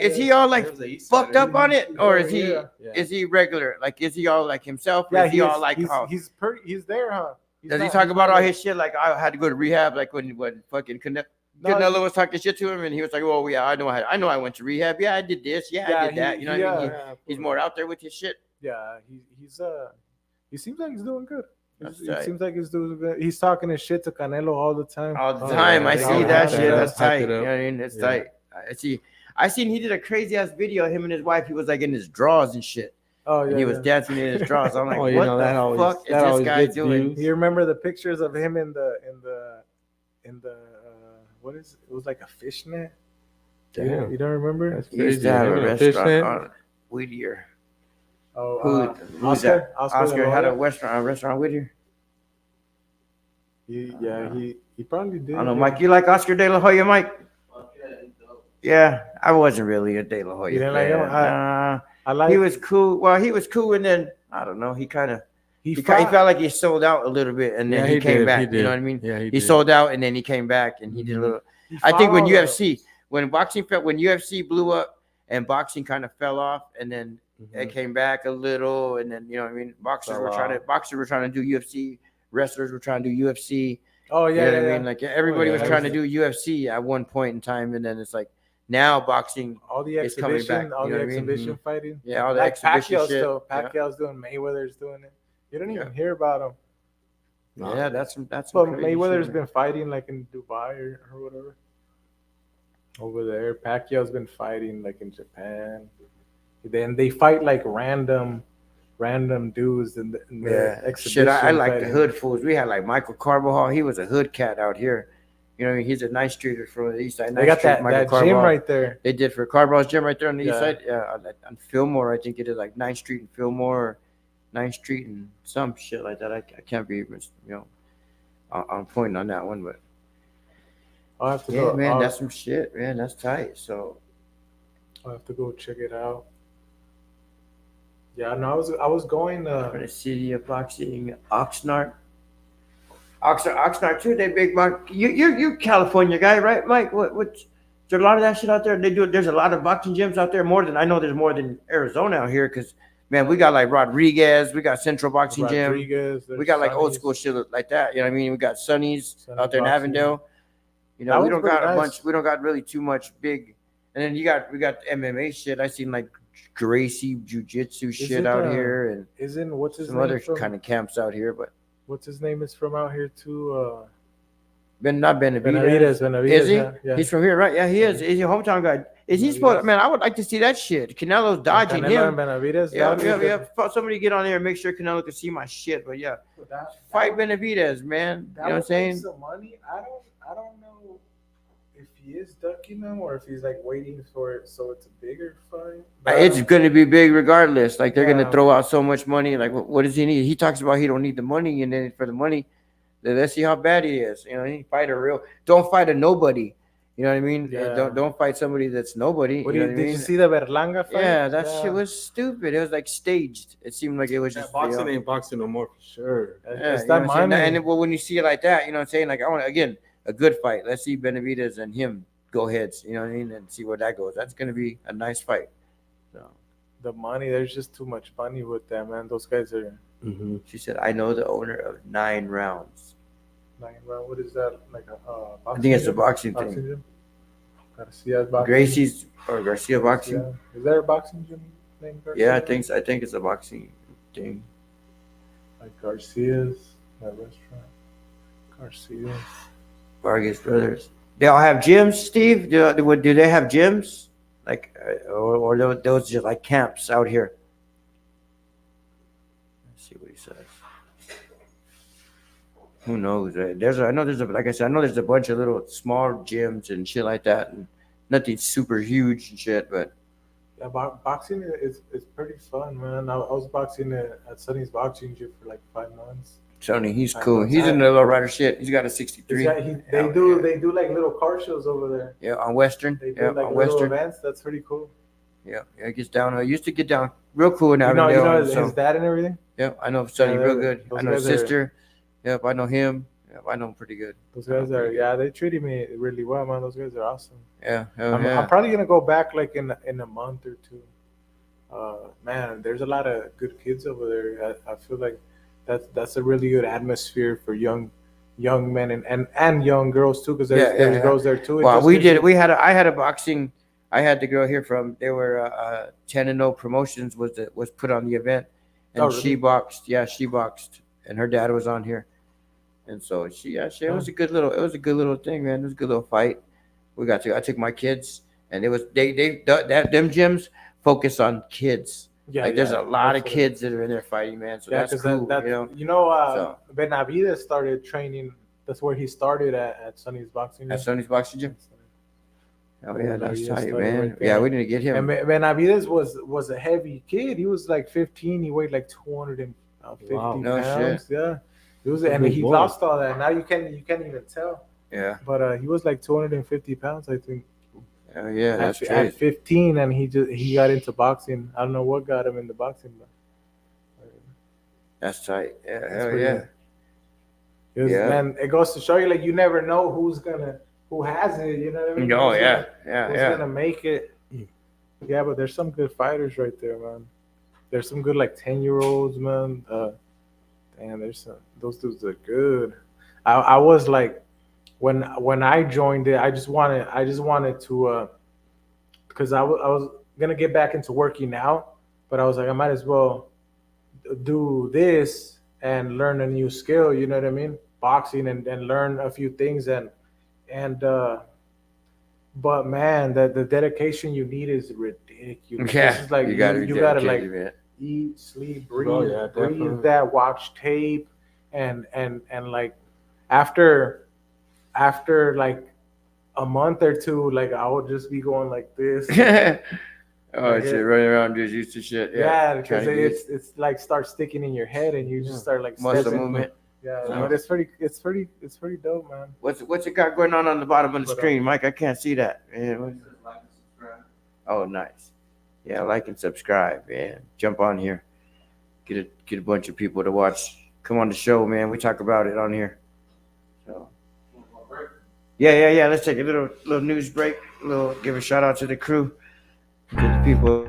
Speaker 1: Is he all like fucked up on it, or is he
Speaker 3: Yeah.
Speaker 1: is he regular? Like, is he all like himself? Or
Speaker 3: Yeah,
Speaker 1: is he all like?
Speaker 3: he's there, huh?
Speaker 1: Does he talk about all his shit? Like, I had to go to rehab. Like when fucking Canelo was talking shit to him, and he was like, "Oh yeah, I know I went to rehab. Yeah, I did this. Yeah, I did that. You know what I mean? He's more out there with his shit.
Speaker 3: Yeah, he seems like he's doing good.
Speaker 1: That's
Speaker 3: He
Speaker 1: tight.
Speaker 3: seems like he's doing good. He's talking his shit to Canelo all the time.
Speaker 1: All the time.
Speaker 2: yeah,
Speaker 1: I
Speaker 2: they
Speaker 1: see
Speaker 2: hype
Speaker 1: that
Speaker 2: it
Speaker 1: shit.
Speaker 2: up,
Speaker 1: That's
Speaker 2: hype
Speaker 1: tight.
Speaker 2: it
Speaker 1: You
Speaker 2: up.
Speaker 1: know what I mean? It's
Speaker 2: Yeah.
Speaker 1: tight. I seen he did a crazy ass video. Him and his wife. He was like in his drawers and shit.
Speaker 3: Oh yeah,
Speaker 1: And he was dancing in his drawers. I'm like,
Speaker 2: Oh, you
Speaker 1: what
Speaker 2: know,
Speaker 1: the
Speaker 2: that always-
Speaker 1: fuck is
Speaker 2: that
Speaker 1: this
Speaker 2: always
Speaker 1: guy
Speaker 2: gets
Speaker 1: doing?
Speaker 2: views.
Speaker 3: You remember the pictures of him in the what is it? It was like a fishnet.
Speaker 2: Damn.
Speaker 3: You don't remember?
Speaker 2: That's
Speaker 1: He used to
Speaker 2: crazy.
Speaker 1: have a
Speaker 2: Him in
Speaker 1: restaurant
Speaker 2: fishnet.
Speaker 1: on Whittier.
Speaker 3: Oh,
Speaker 1: Who's that? Oscar
Speaker 3: De La
Speaker 1: had a
Speaker 3: Hoya?
Speaker 1: restaurant Whittier.
Speaker 3: He probably did.
Speaker 1: I don't know, Mike. You like Oscar De La Hoya, Mike? Yeah, I wasn't really a De La Hoya
Speaker 3: You didn't like him?
Speaker 1: fan. Nah.
Speaker 3: I like.
Speaker 1: He was cool. Well, he was cool, and then I don't know. He felt like he sold out a little bit, and then
Speaker 2: Yeah,
Speaker 1: he came
Speaker 2: did,
Speaker 1: back.
Speaker 2: he
Speaker 1: You
Speaker 2: did.
Speaker 1: know what I mean?
Speaker 2: Yeah, he
Speaker 1: He
Speaker 2: did.
Speaker 1: sold out, and then he came back, and he did a little.
Speaker 3: he
Speaker 1: I think when
Speaker 3: followed-
Speaker 1: when UFC blew up, and boxing kind of fell off, and then it came back a little, and then you know what I mean. Boxers were trying to do UFC. Wrestlers were trying to do UFC.
Speaker 3: Oh
Speaker 1: You
Speaker 3: yeah,
Speaker 1: know
Speaker 3: yeah,
Speaker 1: what I
Speaker 3: yeah.
Speaker 1: mean? Like everybody
Speaker 2: yeah,
Speaker 1: was
Speaker 2: that
Speaker 1: trying
Speaker 2: was
Speaker 1: to do UFC at one point in time, and then it's like now boxing.
Speaker 3: All the
Speaker 1: It's coming
Speaker 3: exhibition,
Speaker 1: back,
Speaker 3: all
Speaker 1: you
Speaker 3: the
Speaker 1: know what I mean?
Speaker 3: exhibition fighting.
Speaker 1: Yeah, all the
Speaker 3: Like
Speaker 1: exhibition
Speaker 3: Pacquiao's
Speaker 1: shit.
Speaker 3: still.
Speaker 1: Yeah.
Speaker 3: Pacquiao's doing. Mayweather's doing it. You don't even
Speaker 1: Yeah.
Speaker 3: hear about him.
Speaker 1: Yeah, that's some
Speaker 3: But
Speaker 1: crazy
Speaker 3: Mayweather's
Speaker 1: shit.
Speaker 3: been fighting like in Dubai or whatever. Over there, Pacquiao's been fighting like in Japan. Then they fight like random dudes in the exhibition.
Speaker 1: Shit, I like the
Speaker 3: fighting.
Speaker 1: hood fools. We had like Michael Carbajal. He was a hood cat out here. You know, what I mean? He's a nice streeter from the east side.
Speaker 3: They got that gym right there.
Speaker 1: They did for Carbajal's gym right there on the east
Speaker 3: Yeah.
Speaker 1: side. Yeah, on Fillmore, I think it is like 9th Street and Fillmore, 9th Street and some shit like that. I can't be, on point on that one, but
Speaker 3: I'll have to
Speaker 1: yeah,
Speaker 3: go.
Speaker 1: man, that's some shit, man. That's tight. So
Speaker 3: I'll have to go check it out. Yeah, no, I was going.
Speaker 1: for the city of boxing, Oxnard too. They big box. You California guy, right, Mike? Is there a lot of that shit out there? There's a lot of boxing gyms out there. There's more than Arizona out here. Cause man, we got like Rodriguez, we got Central Boxing Gym,
Speaker 3: Rodriguez,
Speaker 1: we got like old
Speaker 3: Sonny's.
Speaker 1: school shit like that. You know what I mean? We got Sonny's
Speaker 3: Sonny
Speaker 1: out there in
Speaker 3: Boxing.
Speaker 1: Avondale. You know,
Speaker 3: That
Speaker 1: we
Speaker 3: was
Speaker 1: don't
Speaker 3: pretty
Speaker 1: got a
Speaker 3: nice.
Speaker 1: bunch. We don't got really too much big. And then we got MMA shit. I seen like Gracie Jiu-Jitsu shit
Speaker 3: it,
Speaker 1: out here, and
Speaker 3: Isn't what's his
Speaker 1: some
Speaker 3: name
Speaker 1: other
Speaker 3: from?
Speaker 1: kind of camps out here, but
Speaker 3: What's his name is from out here too?
Speaker 1: not
Speaker 3: Benavidez.
Speaker 1: Is he?
Speaker 3: Yeah.
Speaker 1: He's from here, right? Yeah, he is. He's a hometown guy. Is he supposed? Man, I would like to see that shit. Canelo's dodging
Speaker 3: Canelo
Speaker 1: him.
Speaker 3: and Benavidez.
Speaker 1: Yeah. Somebody get on there and make sure Canelo can see my shit. But yeah, fight Benavidez, man. You know what I'm saying?
Speaker 3: Some money. I don't know if he is ducking them or if he's like waiting for it so it's a bigger fight. But
Speaker 1: It's going to be big regardless. Like they're going
Speaker 3: Yeah.
Speaker 1: to throw out so much money. Like what does he need? He talks about he don't need the money, and then for the money, let's see how bad he is. You know, he fight a real. Don't fight a nobody. You know what I mean?
Speaker 3: Yeah.
Speaker 1: Don't fight somebody that's nobody.
Speaker 3: What
Speaker 1: you know
Speaker 3: did
Speaker 1: what I mean?
Speaker 3: you see the Berlanga fight?
Speaker 1: Yeah, that shit was stupid. It was like staged. It seemed like it was just
Speaker 2: Boxing ain't boxing no more for sure.
Speaker 1: Yeah,
Speaker 3: It's
Speaker 1: you know
Speaker 3: that
Speaker 1: what I'm saying?
Speaker 3: money.
Speaker 1: And well, when you see it like that, you know what I'm saying? Like I want again a good fight. Let's see Benavidez and him go heads. You know what I mean? And see where that goes. That's gonna be a nice fight. So
Speaker 3: The money, there's just too much money with that, man. Those guys are
Speaker 2: Mm-hmm.
Speaker 1: she said, "I know the owner of 9 rounds."
Speaker 3: like, well, what is that? Like a
Speaker 1: I think it's a
Speaker 3: gym?
Speaker 1: boxing
Speaker 3: Boxing
Speaker 1: thing.
Speaker 3: gym? Garcia's boxing.
Speaker 1: Gracie's or Garcia boxing.
Speaker 3: Yeah. Is there a boxing gym named Garcia?
Speaker 1: Yeah, I think it's a boxing thing.
Speaker 3: Like Garcia's, that restaurant. Garcia's.
Speaker 1: Vargas Brothers. They all have gyms, Steve. Do they have gyms? Like, or those just like camps out here? Let's see what he says. Who knows? Right? Like I said, I know there's a bunch of little small gyms and shit like that, and nothing super huge and shit, but
Speaker 3: Yeah, boxing is pretty fun, man. I was boxing at Sonny's boxing gym for like 5 months.
Speaker 1: Tony, he's
Speaker 3: I
Speaker 1: cool.
Speaker 3: know.
Speaker 1: He's in the Lowrider shit. He's got a 63.
Speaker 3: They do like little car shows over there.
Speaker 1: Yeah, on Western.
Speaker 3: They do
Speaker 1: Yeah,
Speaker 3: like
Speaker 1: on
Speaker 3: little
Speaker 1: Western.
Speaker 3: events. That's pretty cool.
Speaker 1: Yeah, he gets down. I used to get down real cool in
Speaker 3: You
Speaker 1: Avondale.
Speaker 3: know his dad and everything.
Speaker 1: Yeah, I know Sonny
Speaker 3: Yeah,
Speaker 1: real good. I know his
Speaker 3: guys are-
Speaker 1: sister. Yep, I know him. Yep, I know him pretty good.
Speaker 3: Those guys are, yeah, they treated me really well, man. Those guys are awesome.
Speaker 1: Yeah,
Speaker 3: I'm probably gonna go back like in a month or two. Man, there's a lot of good kids over there. I feel like that's a really good atmosphere for young men and young girls too, because there's girls there too.
Speaker 1: Well, I had a boxing. I had the girl here from. They were 10-0 Promotions was put on the event, and
Speaker 3: Oh, really?
Speaker 1: she boxed. Yeah, she boxed, and her dad was on here, and so it was a good little thing, man. It was a good little fight. I took my kids, and it was them gyms focus on kids.
Speaker 3: Yeah,
Speaker 1: There's a lot of kids that are in there fighting, man. So that's cool.
Speaker 3: Benavides started training. That's where he started at Sonny's boxing.
Speaker 1: At Sonny's boxing gym. Oh yeah, that's
Speaker 3: Benavides
Speaker 1: tight,
Speaker 3: started
Speaker 1: man.
Speaker 3: right there.
Speaker 1: Yeah, we need to get him.
Speaker 3: And Benavides was a heavy kid. He was like 15. He weighed like 250
Speaker 2: Wow.
Speaker 1: No
Speaker 3: pounds.
Speaker 1: shit.
Speaker 3: Yeah, he was,
Speaker 2: a
Speaker 3: and
Speaker 2: big
Speaker 3: he
Speaker 2: boy.
Speaker 3: lost all that. Now you can't even tell.
Speaker 1: Yeah.
Speaker 3: But he was like 250 pounds, I think.
Speaker 1: Oh yeah, that's
Speaker 3: at
Speaker 1: crazy.
Speaker 3: 15, and he got into boxing. I don't know what got him into boxing, but
Speaker 1: That's tight. Yeah,
Speaker 3: That's
Speaker 1: hell
Speaker 3: pretty
Speaker 1: yeah.
Speaker 3: good. It was,
Speaker 1: Yeah.
Speaker 3: man, it goes to show you, like, you never know who has it. You know what I mean?
Speaker 1: Oh
Speaker 3: Who's
Speaker 1: yeah,
Speaker 3: gonna-
Speaker 1: yeah,
Speaker 3: Who's
Speaker 1: yeah.
Speaker 3: gonna make it? Yeah, but there's some good fighters right there, man. There's some good like 10-year-olds, man. Damn, those dudes are good. I was like, when I joined it, I just wanted to, because I was gonna get back into working out, but I was like, I might as well do this and learn a new skill. You know what I mean? Boxing and learn a few things and but man, the dedication you need is ridiculous.
Speaker 1: Yeah,
Speaker 3: This is like
Speaker 1: you gotta
Speaker 3: like
Speaker 1: man.
Speaker 3: eat, sleep, breathe,
Speaker 2: Oh, yeah, definitely.
Speaker 3: breathe that, watch tape, and like after like a month or two, like I would just be going like this.
Speaker 1: Oh shit, running around just used to shit.
Speaker 3: Yeah, because
Speaker 1: trying to
Speaker 3: it's like starts sticking in your head, and you just start like
Speaker 1: muscle
Speaker 3: stepping.
Speaker 1: movement.
Speaker 3: Yeah,
Speaker 1: Yeah.
Speaker 3: but it's pretty dope, man.
Speaker 1: What's it got going on the bottom of the
Speaker 3: But,
Speaker 1: screen, Mike? I can't see that. Man, oh, nice. Yeah, like and subscribe, man. Jump on here. Get a bunch of people to watch. Come on the show, man. We talk about it on here. So. Yeah. Let's take a little news break. Give a shout out to the crew, to the people.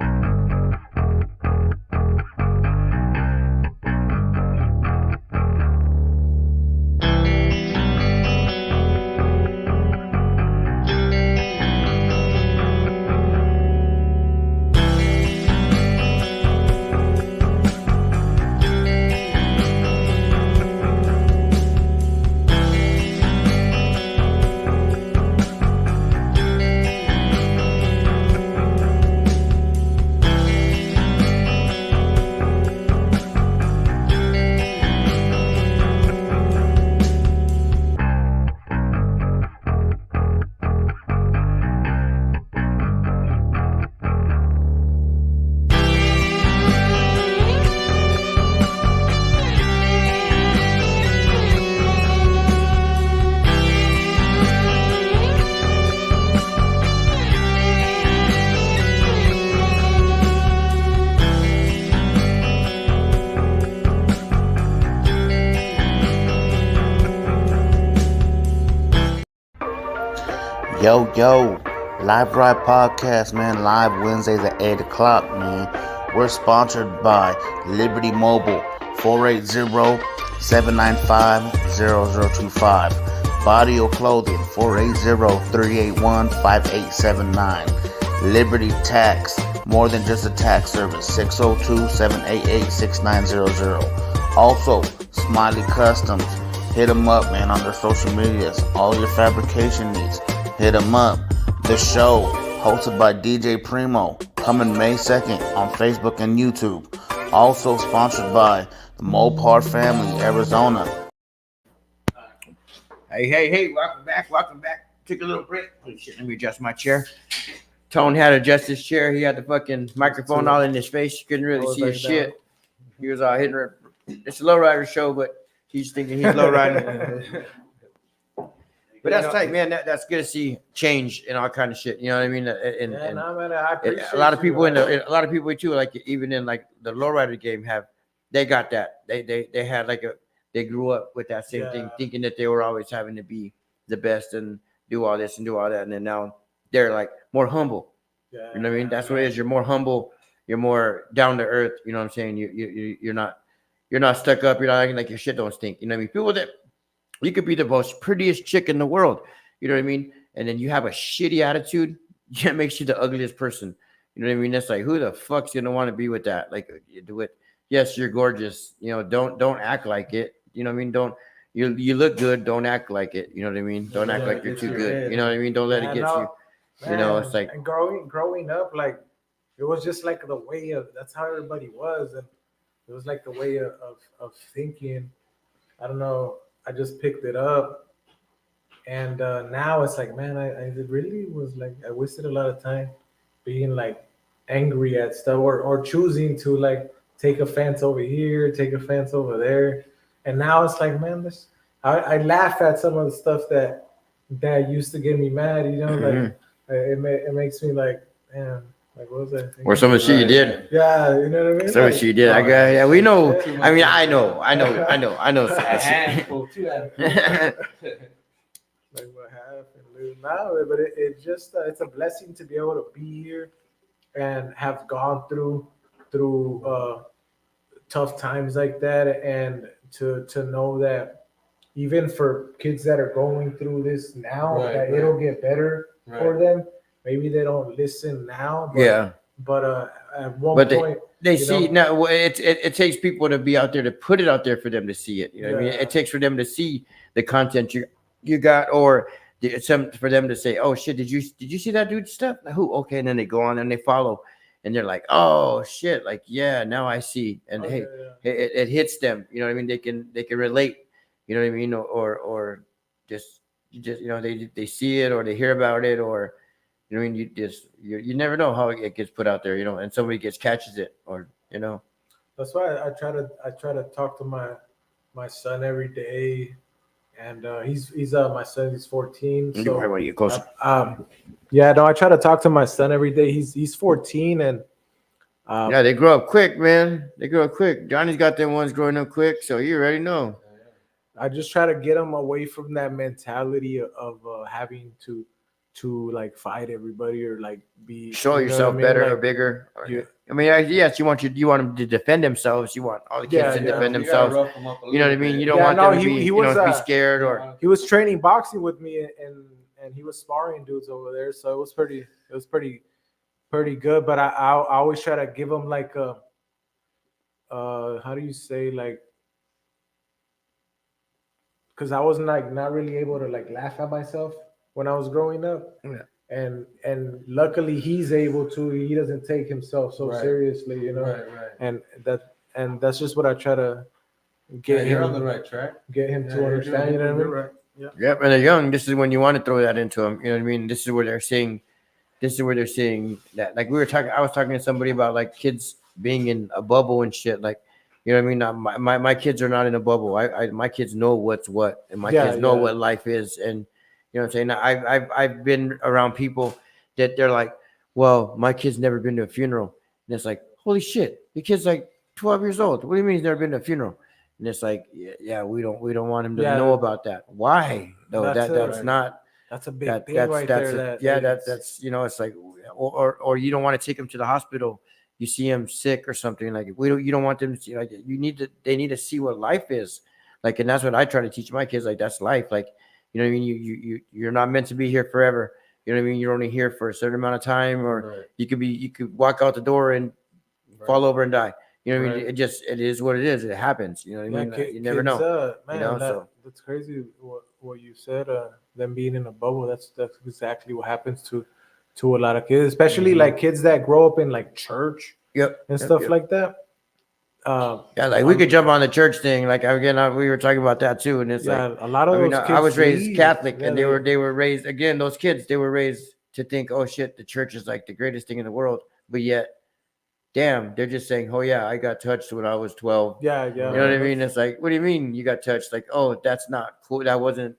Speaker 4: Yo, Live Ride Podcast, man. Live Wednesdays at 8 o'clock, man. We're sponsored by Liberty Mobile, 480-795-0025. Body or Clothing, 480-381-5879. Liberty Tax, more than just a tax service, 602-788-6900. Also, Smiley Customs. Hit them up, man, on their social medias. All your fabrication needs. Hit them up. The show, hosted by DJ Primo, coming May 2nd on Facebook and YouTube. Also sponsored by the Mopar family, Arizona.
Speaker 1: Hey, welcome back. took a little break. Oh, shit, let me adjust my chair. Tone had to adjust his chair. He had the fucking microphone all in his face. You couldn't really see his shit. He was all hitting her. It's a lowrider show, but he's thinking he's lowriding. But that's tight, man. That's good to see change in all kind of shit. You know what I mean? And a lot of people a lot of people too, like even in like the lowrider game, they got that. They had like they grew up with that same thing, thinking that they were always having to be the best and do all this and do all that, and then now they're like more humble. You know what I mean? That's what it is. You're more humble. You're more down to earth. You know what I'm saying? You're not stuck up. You're not acting like your shit don't stink. You know what I mean? People that you could be the most prettiest chick in the world. You know what I mean? And then you have a shitty attitude. That makes you the ugliest person. You know what I mean? That's like, who the fuck's gonna want to be with that? Like, you do it. Yes, you're gorgeous. You know, don't act like it. You know what I mean? Don't you look good? Don't act like it. You know what I mean? Don't act like you're too good. You know what I mean? Don't let it get you. You know, it's like,
Speaker 3: and growing up, like it was just like the way of, that's how everybody was, and it was like the way of thinking. I don't know. I just picked it up, and now it's like, man, I really was like, I wasted a lot of time being like angry at stuff, or choosing to like take offense over here, take offense over there, and now it's like, man, I laugh at some of the stuff that used to get me mad, you know, like it makes me like, man, like what was I thinking?
Speaker 1: Or some of the shit you did.
Speaker 3: Yeah, you know what I mean?
Speaker 1: Some of the shit you did. Yeah, we know. I mean, I know.
Speaker 2: A handful, 2 handfuls.
Speaker 3: Like what happened? No, but it just it's a blessing to be able to be here and have gone through tough times like that, and to know that even for kids that are going through this now, it'll get better for them. Maybe they don't listen now, but at one point
Speaker 1: they see. Now it takes people to be out there to put it out there for them to see it. You know what I mean? It takes for them to see the content you got, or some for them to say, oh shit, did you see that dude's stuff? Who? Okay, and then they go on and they follow, and they're like, oh shit, like yeah, now I see, and it hits them. You know what I mean? They can relate. You know what I mean? Or just you know, they see it or they hear about it, or you know what I mean? You never know how it gets put out there, you know, and somebody catches it, or you know.
Speaker 3: That's why I try to talk to my son every day, and he's my son. He's 14. So
Speaker 1: I want to get closer.
Speaker 3: I try to talk to my son every day. He's 14, and
Speaker 1: they grow up quick, man. They grow up quick. Johnny's got them ones growing up quick, so you already know.
Speaker 3: I just try to get him away from that mentality of having to like fight everybody or like
Speaker 1: show yourself better or bigger. I mean, yes, you want them to defend themselves. You want all the kids to defend themselves. You know what I mean? You don't want them to be scared. Or
Speaker 3: he was training boxing with me, and he was sparring dudes over there, so it was pretty good. But I always try to give him like a how do you say, like, because I was like not really able to like laugh at myself when I was growing up. And luckily he's able to. He doesn't take himself so seriously, you know. And that's just what I try to get him.
Speaker 2: You're on the right track.
Speaker 3: Get him to understand. You know what I mean?
Speaker 2: Right.
Speaker 1: Yep. And they're young. This is when you want to throw that into them. You know what I mean? This is where they're seeing that. Like I was talking to somebody about like kids being in a bubble and shit. Like, you know what I mean? My kids are not in a bubble. My kids know what's what, and my kids know what life is. And you know what I'm saying? I've been around people that they're like, well, my kid's never been to a funeral. And it's like, holy shit, the kid's like 12 years old. What do you mean he's never been to a funeral? And it's like, yeah, we don't want him to know about that. Why? No, that's not. That's
Speaker 3: a big thing right there.
Speaker 1: That's you know, it's like, or you don't want to take him to the hospital. You see him sick or something, like you don't want them to see, like they need to see what life is like. And that's what I try to teach my kids, like that's life. Like, you know what I mean? You're not meant to be here forever. You know what I mean? You're only here for a certain amount of time, or you could walk out the door and fall over and die. You know what I mean? It is what it is. It happens. You know what I mean? You never know.
Speaker 3: Man,
Speaker 1: you know,
Speaker 3: that's crazy what you said, them being in a bubble. That's exactly what happens to a lot of kids, especially like kids that grow up in like church and stuff like that.
Speaker 1: Yeah, like we could jump on the church thing. Like again, we were talking about that too, and it's like
Speaker 3: a lot of
Speaker 1: I mean,
Speaker 3: those kids
Speaker 1: I was raised
Speaker 3: leave.
Speaker 1: Catholic,
Speaker 3: Yeah,
Speaker 1: and they were raised again. Those kids, they were raised to think, oh shit, the church is like the greatest thing in the world, but yet, damn, they're just saying, oh yeah, I got touched when I was 12.
Speaker 3: Yeah.
Speaker 1: You know what I mean? It's like, what do you mean you got touched? Like, oh, that's not cool. That wasn't.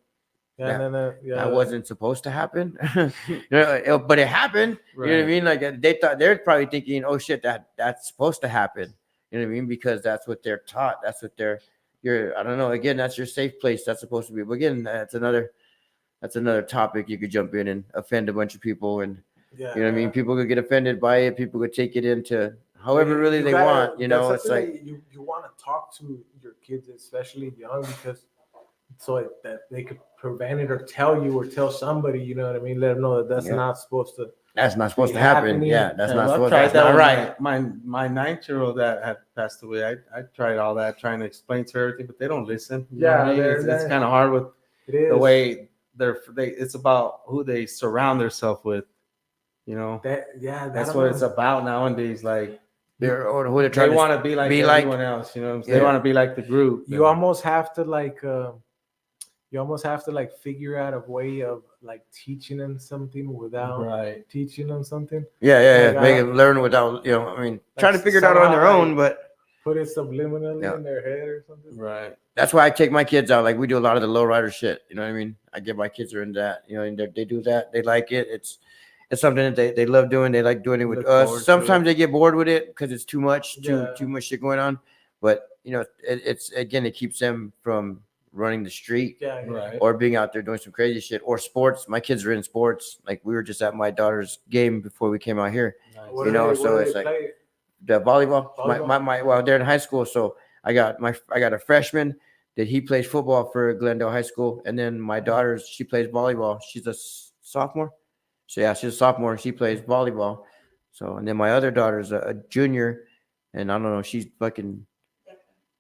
Speaker 3: Yeah,
Speaker 1: That wasn't supposed to happen. But it happened.
Speaker 2: Right.
Speaker 1: You know what I mean? Like they're probably thinking, oh shit, that's supposed to happen. You know what I mean? Because that's what they're taught. That's what I don't know. Again, that's your safe place. That's supposed to be. But again, that's another topic you could jump in and offend a bunch of people. And you know what I mean? People could get offended by it. People could take it into however really they want. You know, it's like
Speaker 3: you want to talk to your kids, especially young, because so that they could prevent it or tell you or tell somebody, you know what I mean? Let them know that that's not supposed to.
Speaker 1: That's not supposed to happen.
Speaker 3: happening.
Speaker 1: Yeah, that's not
Speaker 2: I've
Speaker 1: supposed.
Speaker 2: tried
Speaker 1: That's
Speaker 2: that
Speaker 1: not
Speaker 2: with
Speaker 1: right.
Speaker 2: My 9-year-old that had passed away. I tried all that, trying to explain to her everything, but they don't listen. You know what I mean? It's kind of hard with the way it's about who they surround themselves with. You know, that's what it's about nowadays. Like
Speaker 1: Who they're
Speaker 2: they
Speaker 1: trying
Speaker 2: want
Speaker 1: to
Speaker 2: to be like
Speaker 1: be
Speaker 2: everyone else. You know, they want to be like the group.
Speaker 3: You almost have to figure out a way of like teaching them something without teaching them something.
Speaker 1: Yeah.
Speaker 3: Like,
Speaker 1: Make them learn without, I mean, trying to figure it out on their
Speaker 3: somehow,
Speaker 1: own, but
Speaker 3: put it subliminally in their head or something.
Speaker 2: Right.
Speaker 1: that's why I take my kids out. Like we do a lot of the lowrider shit. You know what I mean? I get my kids are into that. You know, and they do that. They like it. It's something that they love doing. They like doing it with us. Sometimes they get bored with it because it's too much shit going on. But it keeps them from running the street or being out there doing some crazy shit or sports. My kids are in sports. Like we were just at my daughter's game before we came out here.
Speaker 2: Nice.
Speaker 1: So it's like the volleyball. Well, they're in high school, so I got a freshman that he plays football for Glendale High School, and then my daughter, she plays volleyball. She's a sophomore. So yeah, she's a sophomore and she plays volleyball. So and then my other daughter's a junior, and I don't know, she's fucking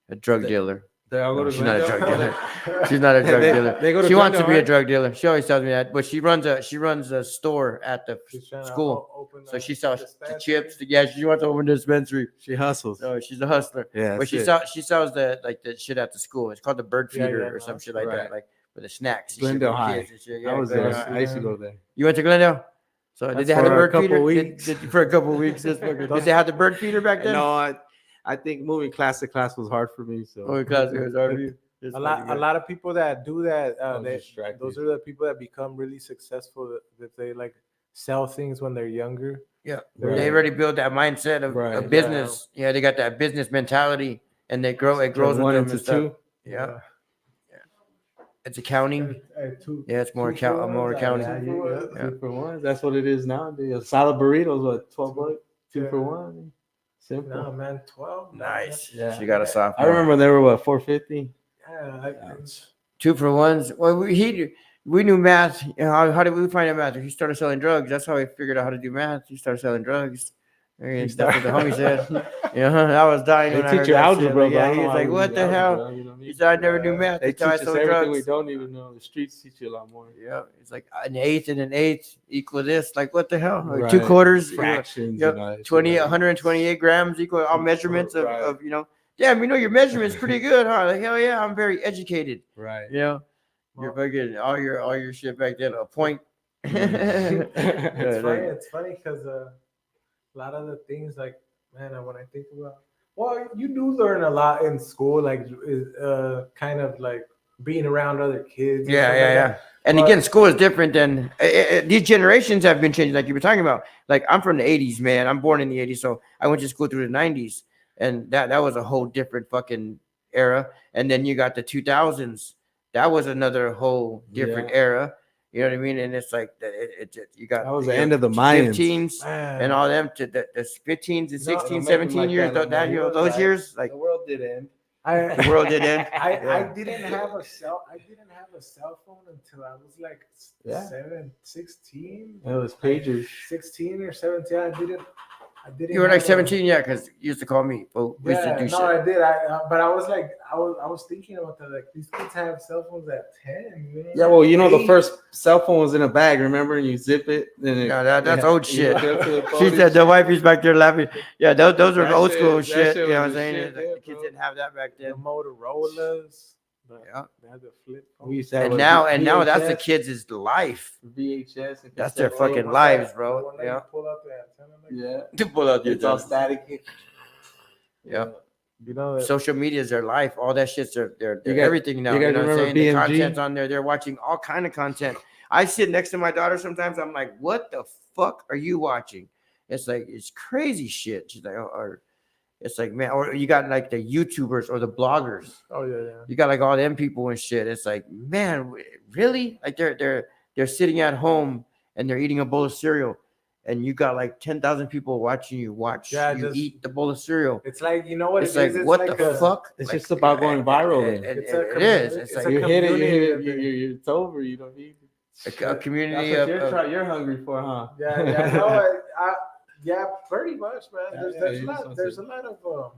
Speaker 1: a drug dealer.
Speaker 2: They all go to
Speaker 1: She's not a drug
Speaker 2: Glendale?
Speaker 1: dealer. She's not a drug dealer.
Speaker 2: They go to
Speaker 1: She wants to
Speaker 2: Glendale,
Speaker 1: be a
Speaker 2: right?
Speaker 1: drug dealer. She always tells me that, but she runs a store at the school. So she sells the chips. She wants to open a dispensary.
Speaker 2: She hustles.
Speaker 1: No, she's a hustler.
Speaker 2: Yeah,
Speaker 1: But she sells the shit at the school. It's called the bird feeder or some shit like that, like for the snacks. and shit for
Speaker 2: Glendale
Speaker 1: the
Speaker 2: High.
Speaker 1: kids and shit.
Speaker 2: I was there.
Speaker 1: Glendale High.
Speaker 2: I used to go there.
Speaker 1: You went to Glendale? So did they have the bird feeder?
Speaker 2: Weeks.
Speaker 1: For a couple of weeks. Did they have the bird feeder back then?
Speaker 2: No, I think moving class to class was hard for me. So
Speaker 1: Because it was hard for you.
Speaker 3: A lot of people that do that,
Speaker 2: distracted.
Speaker 3: those are the people that become really successful that they like sell things when they're younger.
Speaker 1: Yeah,
Speaker 3: Right.
Speaker 1: they already built that mindset of business. Yeah, they got that business mentality, and they grow. It grows with
Speaker 2: one
Speaker 1: them
Speaker 2: into
Speaker 1: and stuff.
Speaker 2: two.
Speaker 1: Yeah, it's accounting. Yeah, it's more accounting.
Speaker 2: Yeah. 2 for 1. That's what it is now. A solid burrito is what, $12? 2 for 1. Simple.
Speaker 3: No man, 12.
Speaker 1: Nice.
Speaker 2: Yeah.
Speaker 1: She got a sophomore.
Speaker 2: I remember they were what, $4.50.
Speaker 3: Yeah,
Speaker 1: 2 for 1s. Well, we knew math. How did we find out math? He started selling drugs. That's how we figured out how to do math. He started selling drugs. That's what the homie said. I was dying.
Speaker 2: They
Speaker 1: when I
Speaker 2: teach
Speaker 1: heard
Speaker 2: you
Speaker 1: that
Speaker 2: algebra,
Speaker 1: shit.
Speaker 2: bro.
Speaker 1: He was like, "What the hell?" He said, "I never knew math.
Speaker 2: They teach
Speaker 1: I
Speaker 2: us
Speaker 1: sold
Speaker 2: everything
Speaker 1: drugs."
Speaker 2: we don't even know. The streets teach you a lot more.
Speaker 1: Yeah, it's like an eighth and an eighth equal this. Like what the hell? Like
Speaker 2: Right.
Speaker 1: 2 quarters,
Speaker 2: Fractions.
Speaker 1: Yep.
Speaker 2: And all that shit
Speaker 1: 20,
Speaker 2: like that.
Speaker 1: 128 grams equal all measurements of Damn, your measurements pretty good, huh? Like hell yeah, I'm very educated.
Speaker 2: Right.
Speaker 1: You're fucking all your shit back then a point.
Speaker 3: It's funny because a lot of the things like, man, when I think about, well, you do learn a lot in school, like kind of like being around other kids.
Speaker 1: Yeah. And again, school is different than these generations have been changing, like you were talking about. Like I'm from the 80s, man. I'm born in the 80s, so I went to school through the 90s, and that was a whole different fucking era. And then you got the 2000s. That was another whole different era. You know what I mean? And it's like you got
Speaker 2: that was the end of the Mayans.
Speaker 1: 15s and all them to the 15s and 16, 17 years. Those years, like
Speaker 2: the world did end.
Speaker 1: The world did end.
Speaker 3: I didn't have a cell phone until I was like 16.
Speaker 2: It was pagers.
Speaker 3: 16 or 17. didn't.
Speaker 1: You were like
Speaker 3: have a-
Speaker 1: 17, yeah, because you used to call me. But we used to
Speaker 3: Yeah,
Speaker 1: do
Speaker 3: no,
Speaker 1: shit.
Speaker 3: I did. But I was like, I was thinking about that. Like these kids have cell phones at 10. You know?
Speaker 2: Yeah, well, you know, the
Speaker 3: 8.
Speaker 2: first cell phone was in a bag. Remember, and you zip it. Then it,
Speaker 1: Yeah, that's old
Speaker 2: you
Speaker 1: shit.
Speaker 2: hook it up to the phone
Speaker 1: She
Speaker 2: and
Speaker 1: said the
Speaker 2: shit.
Speaker 1: wifey's back there laughing. Yeah, those are
Speaker 2: That
Speaker 1: old
Speaker 2: shit-
Speaker 1: school
Speaker 2: that
Speaker 1: shit.
Speaker 2: shit
Speaker 1: You know what I'm
Speaker 2: was the
Speaker 1: saying?
Speaker 2: shit
Speaker 1: The
Speaker 2: there,
Speaker 1: kids
Speaker 2: bro.
Speaker 1: didn't have that back
Speaker 3: The
Speaker 1: then.
Speaker 3: Motorola's.
Speaker 1: Yeah.
Speaker 3: They had the flip phone.
Speaker 2: We used to have
Speaker 1: And
Speaker 2: a
Speaker 1: now that's the
Speaker 2: VHS,
Speaker 1: kids' life.
Speaker 2: VHS. And
Speaker 1: That's their
Speaker 2: cassette
Speaker 1: fucking
Speaker 2: tape.
Speaker 3: What's
Speaker 1: lives,
Speaker 3: that?
Speaker 1: bro.
Speaker 3: The one that
Speaker 1: Yeah.
Speaker 3: you pull out the antenna, like,
Speaker 2: Yeah,
Speaker 1: To pull out
Speaker 2: it's all static.
Speaker 1: Yeah.
Speaker 3: you know that.
Speaker 1: Social media is their life. All that shit's their
Speaker 2: You got-
Speaker 1: everything now.
Speaker 2: you guys
Speaker 1: know what I'm
Speaker 2: remember
Speaker 1: saying? The
Speaker 2: BMG?
Speaker 1: content's on there. They're watching all kind of content. I sit next to my daughter sometimes. I'm like, what the fuck are you watching? It's like it's crazy shit. She's like, oh, or it's like, man, or you got like the YouTubers or the bloggers.
Speaker 3: Oh yeah.
Speaker 1: You got like all them people and shit. It's like, man, really? Like they're sitting at home and they're eating a bowl of cereal, and you got like 10,000 people watching you
Speaker 3: Yeah,
Speaker 1: you
Speaker 3: just-
Speaker 1: eat the bowl of cereal.
Speaker 3: It's like, you know what
Speaker 1: It's
Speaker 3: it
Speaker 1: like,
Speaker 3: is? It's
Speaker 1: what
Speaker 3: like
Speaker 1: the
Speaker 3: a-
Speaker 1: fuck?
Speaker 2: It's
Speaker 1: Like,
Speaker 2: just about going viral.
Speaker 3: It's a
Speaker 1: it is.
Speaker 3: community-
Speaker 1: It's
Speaker 3: it's
Speaker 1: like
Speaker 3: a
Speaker 2: You hit it,
Speaker 3: community that
Speaker 2: it's over. You don't need
Speaker 1: a community
Speaker 2: That's
Speaker 1: of,
Speaker 2: what you're hungry for, huh?
Speaker 3: Yeah, no, yeah, pretty much, man.
Speaker 2: Yeah,
Speaker 3: There's
Speaker 2: you
Speaker 3: a
Speaker 2: just
Speaker 3: lot.
Speaker 2: want
Speaker 3: There's
Speaker 2: to-
Speaker 3: a lot of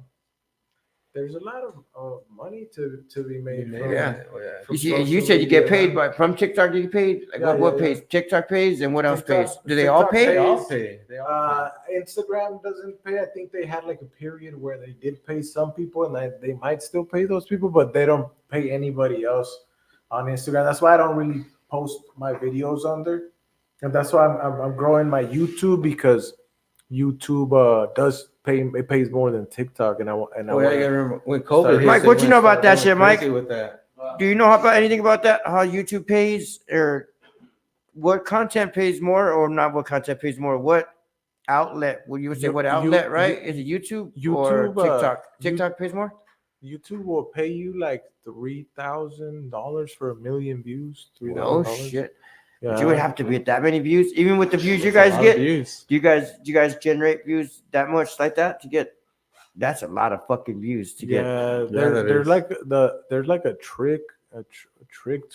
Speaker 3: there's a lot of money to be made.
Speaker 2: made
Speaker 3: From,
Speaker 1: Yeah.
Speaker 3: from
Speaker 1: you
Speaker 3: social
Speaker 1: said you get
Speaker 3: media,
Speaker 1: paid
Speaker 3: man.
Speaker 1: from TikTok. You get paid like
Speaker 3: Yeah,
Speaker 1: what
Speaker 3: yeah,
Speaker 1: pays? TikTok pays, and what else
Speaker 3: TikTok-
Speaker 1: pays? Do they all
Speaker 3: TikTok
Speaker 1: pay?
Speaker 2: They all
Speaker 3: pays.
Speaker 2: pay. They all
Speaker 3: Instagram doesn't pay. I think they had like a period where they did pay some people, and they might still pay those people, but they don't pay anybody else on Instagram. That's why I don't really post my videos on there, and that's why I'm growing my YouTube, because YouTube does pay. It pays more than TikTok, and I
Speaker 2: Oh, yeah, you
Speaker 3: wanna-
Speaker 2: gotta remember when COVID hit.
Speaker 1: Mike,
Speaker 2: they
Speaker 1: what you
Speaker 2: went-
Speaker 1: know about
Speaker 2: they
Speaker 1: that
Speaker 2: went
Speaker 1: shit, Mike?
Speaker 2: crazy with that.
Speaker 1: Do you know about anything about that? How YouTube pays, or what content pays more, or not? What content pays more? What outlet? Would you say
Speaker 3: You-
Speaker 1: what
Speaker 3: you-
Speaker 1: outlet? Right?
Speaker 3: you-
Speaker 1: Is it YouTube,
Speaker 3: YouTube,
Speaker 1: or TikTok? TikTok pays more.
Speaker 3: YouTube will pay you like $3,000 for 1,000,000 views.
Speaker 1: Oh
Speaker 3: $3,000.
Speaker 1: shit!
Speaker 3: Yeah.
Speaker 1: But you would have to be at that many views, even with the views you
Speaker 2: It's a
Speaker 1: guys
Speaker 2: lot of
Speaker 1: get.
Speaker 2: views.
Speaker 1: Do you guys generate views that much like that to get? That's a lot of fucking views to get.
Speaker 3: Yeah,
Speaker 2: that
Speaker 3: there's
Speaker 2: is.
Speaker 3: like there's like a trick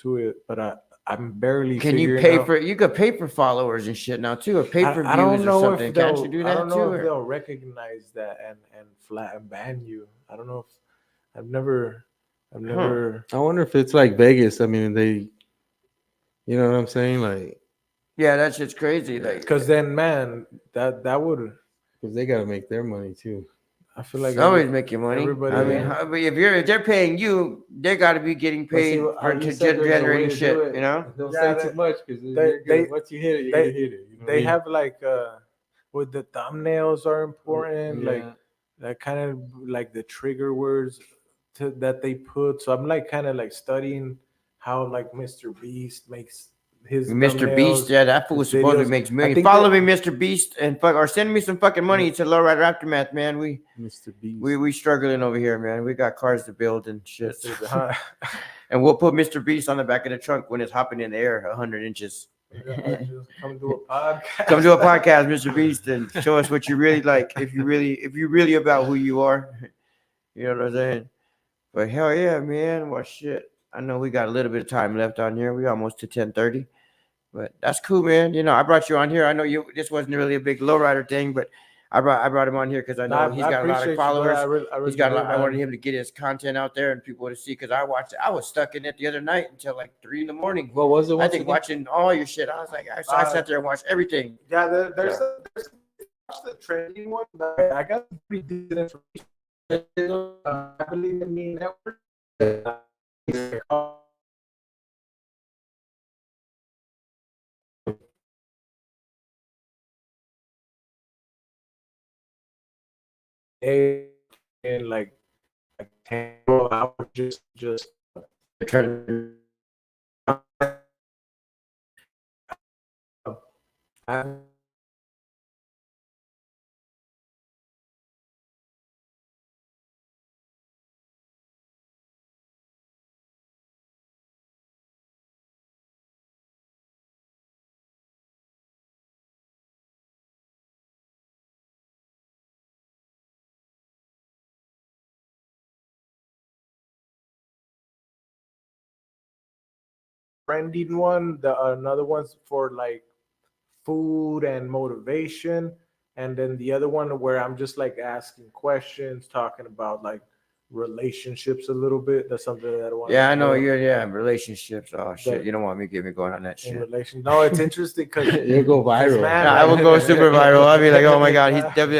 Speaker 3: to it, but I'm barely.
Speaker 1: Can you
Speaker 3: figuring
Speaker 1: pay
Speaker 3: out.
Speaker 1: for? You could pay for followers and shit now too, or pay for
Speaker 3: I
Speaker 1: views
Speaker 3: don't
Speaker 1: or
Speaker 3: know
Speaker 1: something.
Speaker 3: if
Speaker 1: Can't
Speaker 3: they'll.
Speaker 1: you do
Speaker 3: I
Speaker 1: that
Speaker 3: don't
Speaker 1: too?
Speaker 3: know if
Speaker 1: or-
Speaker 3: they'll recognize that and flat and ban you. I don't know if I've never.
Speaker 2: I wonder if it's like Vegas. I mean, they, you know what I'm saying? Like,
Speaker 1: Yeah, that shit's crazy. Like,
Speaker 3: Because then, man, that would.
Speaker 2: because they gotta make their money too.
Speaker 3: I feel like
Speaker 1: somebody's making money.
Speaker 3: everybody-
Speaker 1: I mean,
Speaker 2: Yeah.
Speaker 1: I mean, if they're paying you, they got to be getting
Speaker 2: But see,
Speaker 1: paid
Speaker 2: how
Speaker 1: for
Speaker 2: you
Speaker 1: to
Speaker 2: said there's a way
Speaker 1: generating
Speaker 2: to
Speaker 1: shit.
Speaker 2: do it.
Speaker 1: You know?
Speaker 2: Don't
Speaker 3: Yeah,
Speaker 2: say too much because
Speaker 3: they-
Speaker 2: once you hit it, you're
Speaker 3: they-
Speaker 2: gonna hit it. You know what I
Speaker 3: they
Speaker 2: mean?
Speaker 3: have like with the thumbnails are important,
Speaker 2: Yeah.
Speaker 3: like that kind of like the trigger words that they put. So I'm like kind of like studying how like Mr. Beast makes his
Speaker 1: Mr.
Speaker 3: thumbnails.
Speaker 1: Beast, yeah, that fool
Speaker 3: his
Speaker 1: supposedly
Speaker 3: videos.
Speaker 1: makes
Speaker 3: I
Speaker 1: millions.
Speaker 3: think
Speaker 1: Follow
Speaker 3: that-
Speaker 1: me, Mr. Beast, and fuck, or send me some fucking money to Lowrider Aftermath, man.
Speaker 2: Mr. Beast.
Speaker 1: We struggling over here, man. We got cars to build and shit.
Speaker 3: Huh?
Speaker 1: And we'll put Mr. Beast on the back of the trunk when it's hopping in the air 100 inches.
Speaker 3: Just come do a podcast.
Speaker 1: Come do a podcast, Mr. Beast, and show us what you really like. If you really about who you are, you know what I'm saying. But hell yeah, man. Well, shit. I know we got a little bit of time left on here. We almost to 10:30, but that's cool, man. You know, I brought you on here. I know you. This wasn't really a big lowrider thing, but I brought him on here because I know he's got a lot of followers. He's got a lot. I wanted him to get his content out there and people to see. Because I watched it. I was stuck in it the other night until like 3 in the morning.
Speaker 2: What was it?
Speaker 1: I think watching all your shit. I was like, I sat there and watched everything.
Speaker 3: Yeah, there's the trending one. I got pretty decent information. I believe in me network. In like 10 hours, just trending one. The another one's for like food and motivation. and then the other one where I'm just like asking questions, talking about like relationships a little bit. That's something that I want.
Speaker 1: Yeah, I know you're. Yeah, relationships. Oh shit,
Speaker 3: That-
Speaker 1: you don't want me to get me going on that
Speaker 3: in
Speaker 1: shit.
Speaker 3: relation. No, it's interesting because
Speaker 2: You'll go viral.
Speaker 3: man,
Speaker 1: I will go super viral. I'll be like, oh my god,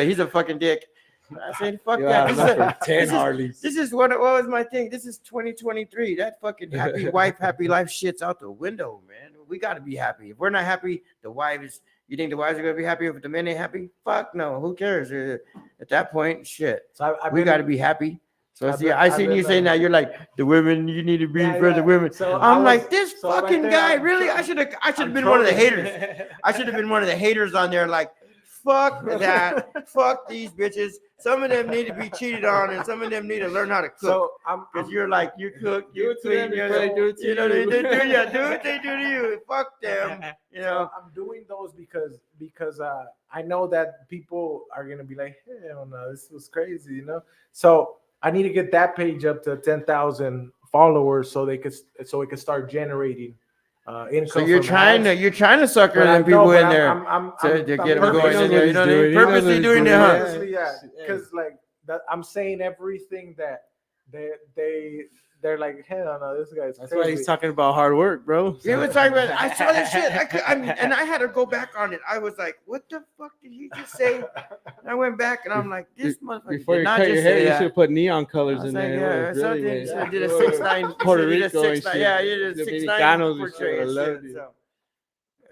Speaker 1: he's a fucking dick. I said, fuck
Speaker 2: You'll
Speaker 1: that.
Speaker 2: have
Speaker 1: This is,
Speaker 2: enough for 10
Speaker 1: this is-
Speaker 2: Harleys.
Speaker 1: this is what was my thing. This is 2023. That fucking happy wife, happy life shit's out the window, man. We got to be happy. If we're not happy, the wives. You think the wives are gonna be happy if the men ain't happy? Fuck no. Who cares? At that point, shit.
Speaker 3: So
Speaker 1: We got to be happy. So
Speaker 3: I've
Speaker 1: see,
Speaker 3: been-
Speaker 1: I
Speaker 3: I've
Speaker 1: seen
Speaker 3: been,
Speaker 1: you saying that you're like the women. You need to be
Speaker 3: Yeah,
Speaker 1: for
Speaker 3: yeah.
Speaker 1: the women.
Speaker 3: So I
Speaker 1: I'm
Speaker 3: was-
Speaker 1: like this
Speaker 3: so right
Speaker 1: fucking
Speaker 3: there,
Speaker 1: guy.
Speaker 3: I'm
Speaker 1: Really,
Speaker 3: tro-
Speaker 1: I should have
Speaker 3: I'm
Speaker 1: been one of the
Speaker 3: trolling.
Speaker 1: haters. I should have been one of the haters on there. Like, fuck that. Fuck these bitches. Some of them need to be cheated on, and some of them need to learn how to cook.
Speaker 3: So I'm
Speaker 1: Because you're like, you cook,
Speaker 2: Do
Speaker 1: you
Speaker 2: it to
Speaker 1: clean,
Speaker 2: them
Speaker 1: you
Speaker 2: before they
Speaker 1: know,
Speaker 2: do it to
Speaker 1: you know,
Speaker 2: you.
Speaker 1: they do, yeah, do what they do to you. Fuck them, you know.
Speaker 3: So I'm doing those because I know that people are gonna be like, hell no, this was crazy, you know. So I need to get that page up to 10,000 followers so it can start generating income.
Speaker 1: So you're
Speaker 3: from
Speaker 1: trying
Speaker 3: ads.
Speaker 1: to sucker
Speaker 3: But I
Speaker 1: them people
Speaker 3: know, but
Speaker 1: in there
Speaker 3: I'm
Speaker 1: to get them
Speaker 3: purposely-
Speaker 1: going in there. You know what I mean?
Speaker 2: He knows what
Speaker 1: Purposely
Speaker 2: he's
Speaker 1: doing it,
Speaker 2: doing.
Speaker 1: huh?
Speaker 3: Honestly, yeah, because like that, I'm saying everything that they're like, hell no, this guy's
Speaker 2: That's
Speaker 3: crazy.
Speaker 2: why he's talking about hard work, bro.
Speaker 1: He was talking about. I saw that shit. I mean, and I had to go back on it. I was like, "What the fuck did he just say?" And I went back and I'm like, "This motherfucker
Speaker 2: Before
Speaker 1: did
Speaker 2: you
Speaker 1: not
Speaker 2: cut your
Speaker 1: just
Speaker 2: hair,
Speaker 1: say
Speaker 2: you
Speaker 1: that."
Speaker 2: should put neon
Speaker 1: I
Speaker 2: colors
Speaker 1: was
Speaker 2: in
Speaker 1: like,
Speaker 2: there.
Speaker 1: yeah,
Speaker 2: It really
Speaker 1: something.
Speaker 2: was.
Speaker 1: So I did a 6'9".
Speaker 2: Puerto
Speaker 1: Did a
Speaker 2: Rico and
Speaker 1: 6'9".
Speaker 2: shit.
Speaker 1: Yeah, you did
Speaker 2: The
Speaker 1: a 6'9"
Speaker 2: Dominicanos and
Speaker 1: portrait
Speaker 2: shit, I
Speaker 1: and
Speaker 2: love
Speaker 1: shit,
Speaker 2: it.
Speaker 1: so.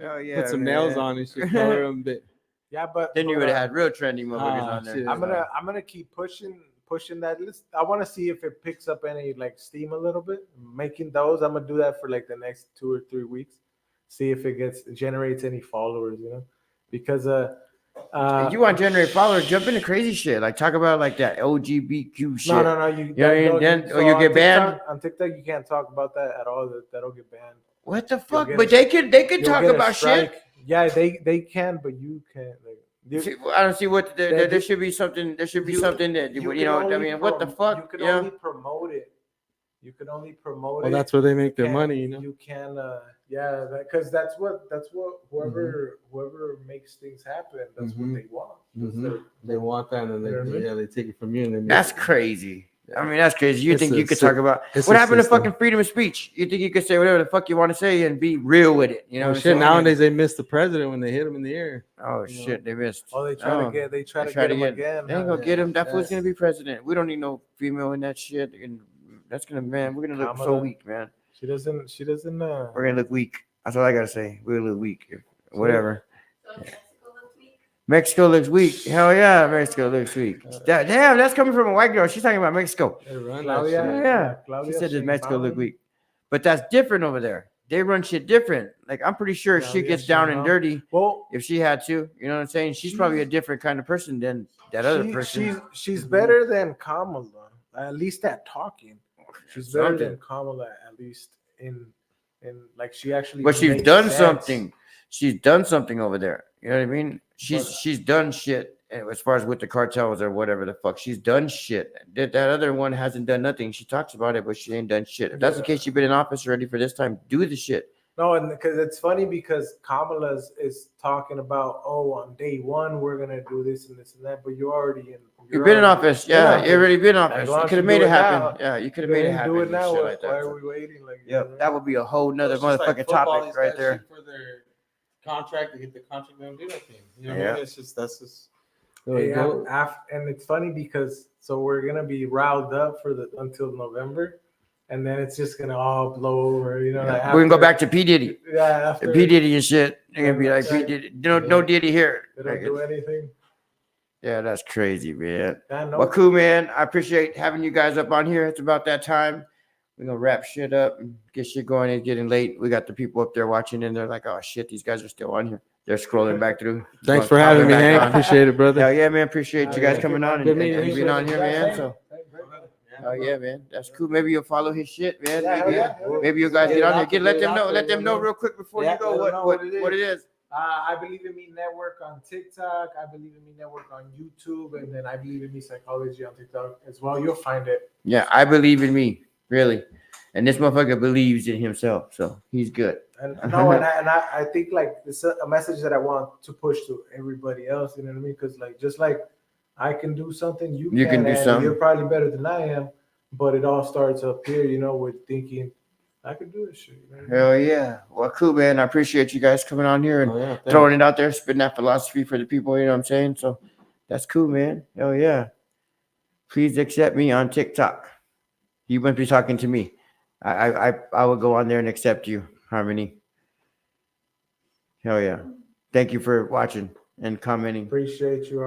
Speaker 1: Oh yeah.
Speaker 2: Put some nails
Speaker 1: man.
Speaker 2: on and shit, color them a bit.
Speaker 3: Yeah, but
Speaker 1: Then you
Speaker 3: but,
Speaker 1: would have had real trendy motherfuckers
Speaker 2: Ah,
Speaker 1: on there.
Speaker 2: shit.
Speaker 3: I'm gonna keep pushing that list. I want to see if it picks up any like steam a little bit. Making those, I'm gonna do that for like the next 2 or 3 weeks. See if it generates any followers, you know, because
Speaker 1: If you want to generate followers, jump into crazy shit. Like talk about like that LGBTQ shit.
Speaker 3: no, you
Speaker 1: know what I mean? Then- or you
Speaker 3: on
Speaker 1: get banned?
Speaker 3: TikTok, on TikTok. You can't talk about that at all. That'll get banned.
Speaker 1: What the fuck?
Speaker 3: get
Speaker 1: But
Speaker 3: a-
Speaker 1: they could
Speaker 3: You'll
Speaker 1: talk
Speaker 3: get a
Speaker 1: about shit.
Speaker 3: strike. Yeah, they can, but you can't. Like,
Speaker 1: See, I don't see what there
Speaker 3: They-
Speaker 1: should be something. There should be
Speaker 3: you-
Speaker 1: something that you know. I mean, what the fuck?
Speaker 3: You can
Speaker 1: You know?
Speaker 3: only promote it. You can only promote
Speaker 2: Well,
Speaker 3: it.
Speaker 2: that's where they make their
Speaker 3: can-
Speaker 2: money, you know.
Speaker 3: You can, yeah, because that's what whoever makes things happen. That's
Speaker 2: Mhm.
Speaker 3: what they want. That's
Speaker 2: Mhm.
Speaker 3: their-
Speaker 2: They want that, and
Speaker 3: You know what I mean?
Speaker 2: they take it from you, and then
Speaker 1: That's crazy. I mean, that's crazy. You
Speaker 2: It's
Speaker 1: think
Speaker 2: a
Speaker 1: you could
Speaker 2: sy-
Speaker 1: talk about
Speaker 2: it's
Speaker 1: what
Speaker 2: a
Speaker 1: happened to
Speaker 2: system.
Speaker 1: fucking freedom of speech? You think you could say whatever the fuck you want to say and be real with it? You know,
Speaker 2: Oh,
Speaker 1: what I'm
Speaker 2: shit.
Speaker 1: saying?
Speaker 2: Nowadays they miss the president when they hit him in the ear.
Speaker 1: Oh
Speaker 2: you know.
Speaker 1: shit, they missed.
Speaker 3: Oh, they try
Speaker 1: Oh,
Speaker 3: to get
Speaker 1: they
Speaker 3: get
Speaker 1: try to
Speaker 3: him
Speaker 1: get-
Speaker 3: again.
Speaker 1: They ain't
Speaker 3: huh?
Speaker 1: gonna get him. That fool's
Speaker 2: Yes.
Speaker 1: gonna be president. We don't need no female in that shit. And that's gonna, man, we're gonna look so
Speaker 3: Kamala.
Speaker 1: weak, man.
Speaker 3: She doesn't.
Speaker 1: We're gonna look weak. That's all I gotta say. We're gonna look weak. Whatever.
Speaker 5: So Mexico looks weak.
Speaker 1: Mexico looks weak. Hell yeah, Mexico looks weak. Damn, that's coming from a white girl. She's talking about Mexico.
Speaker 2: They run that
Speaker 3: Claudia,
Speaker 2: shit.
Speaker 1: Yeah.
Speaker 3: Claudia
Speaker 1: She said that Mexico look
Speaker 3: Sheinbaum.
Speaker 1: weak. But that's different over there. They run shit different. Like I'm pretty sure she
Speaker 3: Claudia
Speaker 1: gets down and
Speaker 3: Sheinbaum.
Speaker 1: dirty
Speaker 3: Well,
Speaker 1: if she had to. You know what I'm saying? She's probably a different kind of person than that other person.
Speaker 3: She's better than Kamala, at least at talking. She's better
Speaker 1: Something.
Speaker 3: than Kamala, at least in like she actually.
Speaker 1: But she's
Speaker 3: makes
Speaker 1: done
Speaker 3: sense.
Speaker 1: something. She's done something over there. You know what I mean? She's done shit as far as with the cartels or whatever the fuck. She's done shit. That other one hasn't done nothing. She talks about it, but she ain't done shit. If that's the case, she's been in office already for this time. Do the shit.
Speaker 3: No, and because it's funny because Kamala is talking about, oh, on day one we're gonna do this and this and that, but you're already in.
Speaker 1: You've been in
Speaker 3: already-
Speaker 1: office. Yeah, you've already been in office.
Speaker 3: As
Speaker 1: You
Speaker 3: long as
Speaker 1: could have
Speaker 3: you
Speaker 1: made
Speaker 3: do
Speaker 1: it
Speaker 3: it
Speaker 1: happen.
Speaker 3: now.
Speaker 1: Yeah, you could have
Speaker 3: You
Speaker 1: made it
Speaker 3: didn't
Speaker 1: happen.
Speaker 3: do it
Speaker 1: and
Speaker 3: now.
Speaker 1: shit
Speaker 3: Why
Speaker 1: like that.
Speaker 3: are we waiting? Like,
Speaker 1: Yep, that would be a whole nother
Speaker 2: It's just like
Speaker 1: motherfucking
Speaker 2: football,
Speaker 1: topic
Speaker 2: these
Speaker 1: right
Speaker 2: guys
Speaker 1: there.
Speaker 2: shoot for their contract to get the contract, they don't do nothing. You know what
Speaker 1: Yeah.
Speaker 2: I mean? It's just that's just the way it
Speaker 3: Yeah,
Speaker 2: goes.
Speaker 3: and it's funny because so we're gonna be riled up for until November, and then it's just gonna all blow over. You know, like
Speaker 1: We're gonna go
Speaker 3: after-
Speaker 1: back to P Diddy,
Speaker 3: Yeah, after
Speaker 1: P Diddy and shit. They're gonna be like P
Speaker 3: Right.
Speaker 1: Diddy. No Diddy here.
Speaker 3: they don't do anything.
Speaker 1: Yeah, that's crazy, man.
Speaker 3: Yeah, no,
Speaker 1: Well, cool, man. I appreciate having you guys up on here. It's about that time. We're gonna wrap shit up and get shit going. It's getting late. We got the people up there watching, and they're like, "Oh shit, these guys are still on here." They're scrolling back through.
Speaker 2: Thanks for having me,
Speaker 1: Back
Speaker 2: Hank.
Speaker 1: on.
Speaker 2: Appreciate it, brother.
Speaker 1: Hell yeah, man. Appreciate you guys
Speaker 3: Yeah.
Speaker 1: coming on and,
Speaker 2: Good meeting
Speaker 1: and
Speaker 2: you.
Speaker 1: being on here, man. So,
Speaker 3: Yeah,
Speaker 1: oh yeah, man. That's cool. Maybe you'll follow his shit, man.
Speaker 3: Yeah,
Speaker 1: Maybe,
Speaker 3: yeah.
Speaker 1: maybe you guys
Speaker 2: Get
Speaker 1: get
Speaker 2: it
Speaker 1: on
Speaker 2: out
Speaker 1: there.
Speaker 2: there,
Speaker 1: Let
Speaker 2: get
Speaker 1: them
Speaker 2: it
Speaker 1: know.
Speaker 2: out
Speaker 1: Let
Speaker 2: there,
Speaker 1: them know
Speaker 2: man.
Speaker 1: real quick before
Speaker 3: Yeah,
Speaker 1: you go
Speaker 3: let them know
Speaker 1: what
Speaker 3: what it
Speaker 1: it is.
Speaker 3: I Believe in Me Network on TikTok. I Believe in Me Network on YouTube, and then I Believe in Me Psychology on TikTok as well. You'll find it.
Speaker 1: Yeah, I believe in me, really. And this motherfucker believes in himself, so he's good.
Speaker 3: And no, I think like it's a message that I want to push to everybody else. You know what I mean? Because like just like I can do something, you can
Speaker 1: do
Speaker 3: and
Speaker 1: something.
Speaker 3: you're probably better than I am. But it all starts up here, you know, with thinking I could do this shit. You know what I mean?
Speaker 1: Hell yeah. Well, cool, man. I appreciate you guys coming on here and
Speaker 2: Oh, yeah,
Speaker 1: throwing it out there, spitting that philosophy for the people. You know what I'm saying? So that's cool, man. Hell yeah. Please accept me on TikTok. You must be talking to me. I will go on there and accept you, Harmony. Hell yeah. Thank you for watching and commenting.
Speaker 3: Appreciate you.